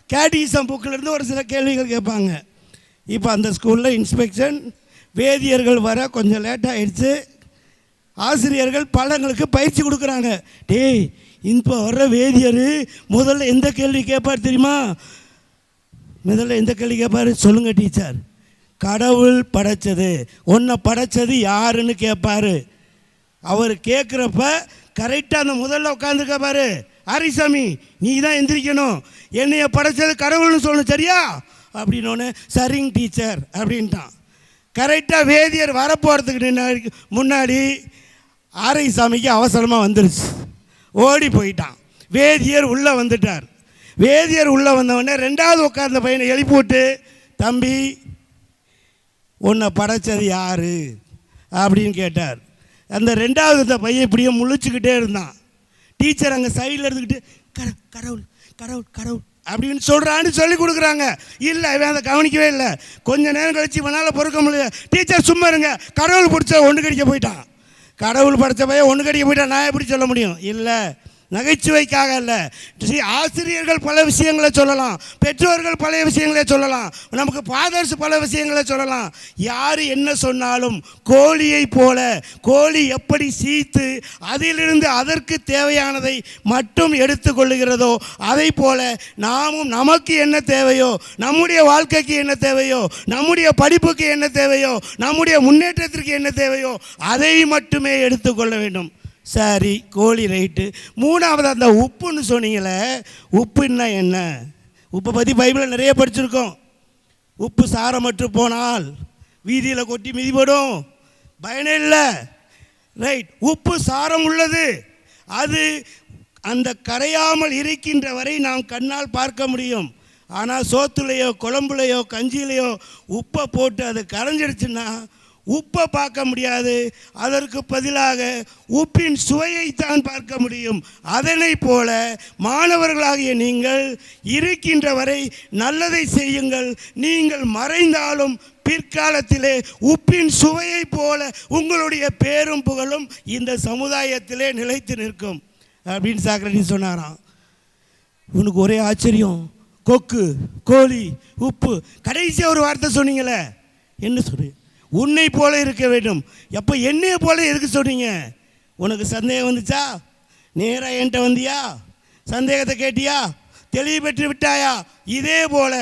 கேட்டிசம் புக்கிலேருந்து ஒரு சில கேள்விகள் கேட்பாங்க. இப்போ அந்த ஸ்கூலில் இன்ஸ்பெக்ஷன் வேதியர்கள் வர கொஞ்சம் லேட்டாகிடுச்சு. ஆசிரியர்கள் பலங்களுக்கு பயிற்சி கொடுக்குறாங்க. டேய், இப்போ வர்ற வேதியர் முதல்ல எந்த கேள்வி கேட்பார் தெரியுமா? முதல்ல எந்த கேள்வி கேட்பார் சொல்லுங்கள் டீச்சர். கடவுள் படைச்சது, உன்னை படைச்சது யாருன்னு கேட்பார். அவர் கேட்குறப்ப கரெக்டாக அந்த முதல்ல உட்காந்துருக்க பாரு, ஹரிசாமி நீ தான் எந்திரிக்கணும், என்னைய படைச்சது கடவுள்னு சொல்லணும் சரியா அப்படின்னோடனே சரிங்க டீச்சர் அப்படின்ட்டான். கரெக்டாக வேதியர் வரப்போகிறதுக்கு முன்னாடி ஆரைசாமிக்கு அவசரமாக வந்துருச்சு, ஓடி போயிட்டான். வேதியர் உள்ளே வந்துட்டார். வேதியர் உள்ளே வந்தவொடனே ரெண்டாவது உட்கார்ந்த பையனை எழுப்பி விட்டு, தம்பி உன்னை படைச்சது யார் அப்படின்னு கேட்டார். அந்த ரெண்டாவது இந்த பையன் இப்படியே முழிச்சுக்கிட்டே இருந்தான். டீச்சர் அங்கே சைடில் இருந்துக்கிட்டு கடவுள் கடவுள் கடவுள் அப்படின்னு சொல்கிறான்னு சொல்லி கொடுக்குறாங்க. இல்லை, அவன் அதை கவனிக்கவே இல்லை. கொஞ்சம் நேரம் கழிச்சு இவனால் பொறுக்க முடியல. டீச்சர் சும்மா இருங்க, கடவுள் பிடிச்ச ஒன்று கடிக்க போயிட்டான். கடவுள் படைத்த பையன் ஒன்று கடிக்க போயிட்டான், நான் எப்படி சொல்ல முடியும்? இல்லை, நகைச்சுவைக்காக அல்ல. ஆசிரியர்கள் பல விஷயங்களை சொல்லலாம், பெற்றோர்கள் பல விஷயங்களை சொல்லலாம், நமக்கு ஃபாதர்ஸ் பல விஷயங்களை சொல்லலாம். யார் என்ன சொன்னாலும் கோழியை போல கோழி எப்படி சீத்து அதிலிருந்து அதற்கு தேவையானதை மட்டும் எடுத்துக்கொள்ளுகிறதோ அதை போல நாமும் நமக்கு என்ன தேவையோ, நம்முடைய வாழ்க்கைக்கு என்ன தேவையோ, நம்முடைய படிப்புக்கு என்ன தேவையோ, நம்முடைய முன்னேற்றத்திற்கு என்ன தேவையோ அதை மட்டுமே எடுத்துக்கொள்ள வேண்டும். சரி, கோழி ரைட்டு. மூணாவது அந்த உப்புன்னு சொன்னீங்களே, உப்புன்னா என்ன? உப்பை பற்றி பைபிளில் நிறைய படிச்சிருக்கோம். உப்பு சாரமற்று போனால் வீதியில் கொட்டி மிதிப்படும், பயனே இல்லை. ரைட், உப்பு சாரம் உள்ளது. அது அந்த கரையாமல் இருக்கின்ற வரை நாம் கண்ணால் பார்க்க முடியும். ஆனால் சோத்துலையோ குழம்புலையோ கஞ்சியிலையோ உப்பை போட்டு அது கரைஞ்சிடுச்சுன்னா உப்பை பார்க்க முடியாது. அதற்கு பதிலாக உப்பின் சுவையைத்தான் பார்க்க முடியும். அதனை போல மாணவர்களாகிய நீங்கள் இருக்கின்ற வரை நல்லதை செய்யுங்கள். நீங்கள் மறைந்தாலும் பிற்காலத்திலே உப்பின் சுவையை போல உங்களுடைய பேரும் புகழும் இந்த சமுதாயத்திலே நிலைத்து நிற்கும் அப்படின்னு சாக்ரட்டிஸ் சொன்னாராம். உனக்கு ஒரே ஆச்சரியம், கொக்கு கோழி உப்பு, கடைசியாக ஒரு வார்த்தை சொன்னீங்களே, என்ன சொன்னீங்க? உன்னை போல இருக்க வேண்டும். எப்போ என்னைய போல எதுக்கு சொன்னீங்க? உனக்கு சந்தேகம் வந்துச்சா? நேராக என்கிட்ட வந்தியா? சந்தேகத்தை கேட்டியா? தெளிவு பெற்று விட்டாயா? இதே போல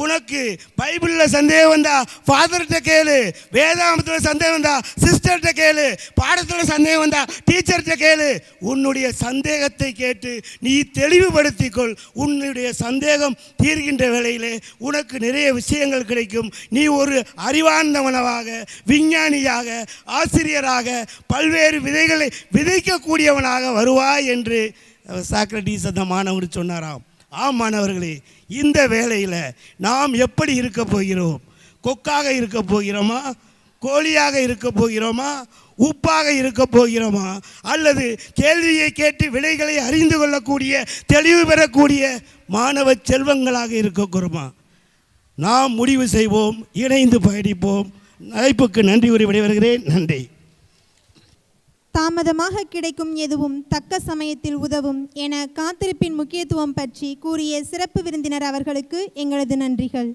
உனக்கு பைபிளில் சந்தேகம் வந்தா ஃபாதர்கிட்ட கேளு, வேதாகமத்தில் சந்தேகம் வந்தா சிஸ்டர்கிட்ட கேளு, பாடத்தில் சந்தேகம் வந்தா டீச்சர்கிட்ட கேளு. உன்னுடைய சந்தேகத்தை கேட்டு நீ தெளிவுபடுத்திக்கொள். உன்னுடைய சந்தேகம் தீர்கின்ற வேளையிலே உனக்கு நிறைய விஷயங்கள் கிடைக்கும். நீ ஒரு அறிவார்ந்தவனாக, விஞ்ஞானியாக, ஆசிரியராக, பல்வேறு விதைகளை விதைக்கக்கூடியவனாக வருவாய் என்று சாக்ரட்டிஸ் அந்த மாணவர் சொன்னாராம். ஆம் மாணவர்களே, இந்த வேளையில் நாம் எப்படி இருக்க போகிறோம்? கொக்காக இருக்க போகிறோமா? கோழியாக இருக்க போகிறோமா? உப்பாக இருக்க போகிறோமா? அல்லது கேள்வியை கேட்டு விடைகளை அறிந்து கொள்ளக்கூடிய, தெளிவு பெறக்கூடிய மாணவ செல்வங்களாக இருக்கக்கூடுமா? நாம் முடிவு செய்வோம், இணைந்து பயணிப்போம். அழைப்புக்கு நன்றி கூறி விடைபெறுகிறேன். நன்றி. தாமதமாக கிடைக்கும் எதுவும் தக்க சமயத்தில் உதவும் என காத்திருப்பின் முக்கியத்துவம் பற்றி கூறிய சிறப்பு விருந்தினர் அவர்களுக்கு எங்களது நன்றிகள்.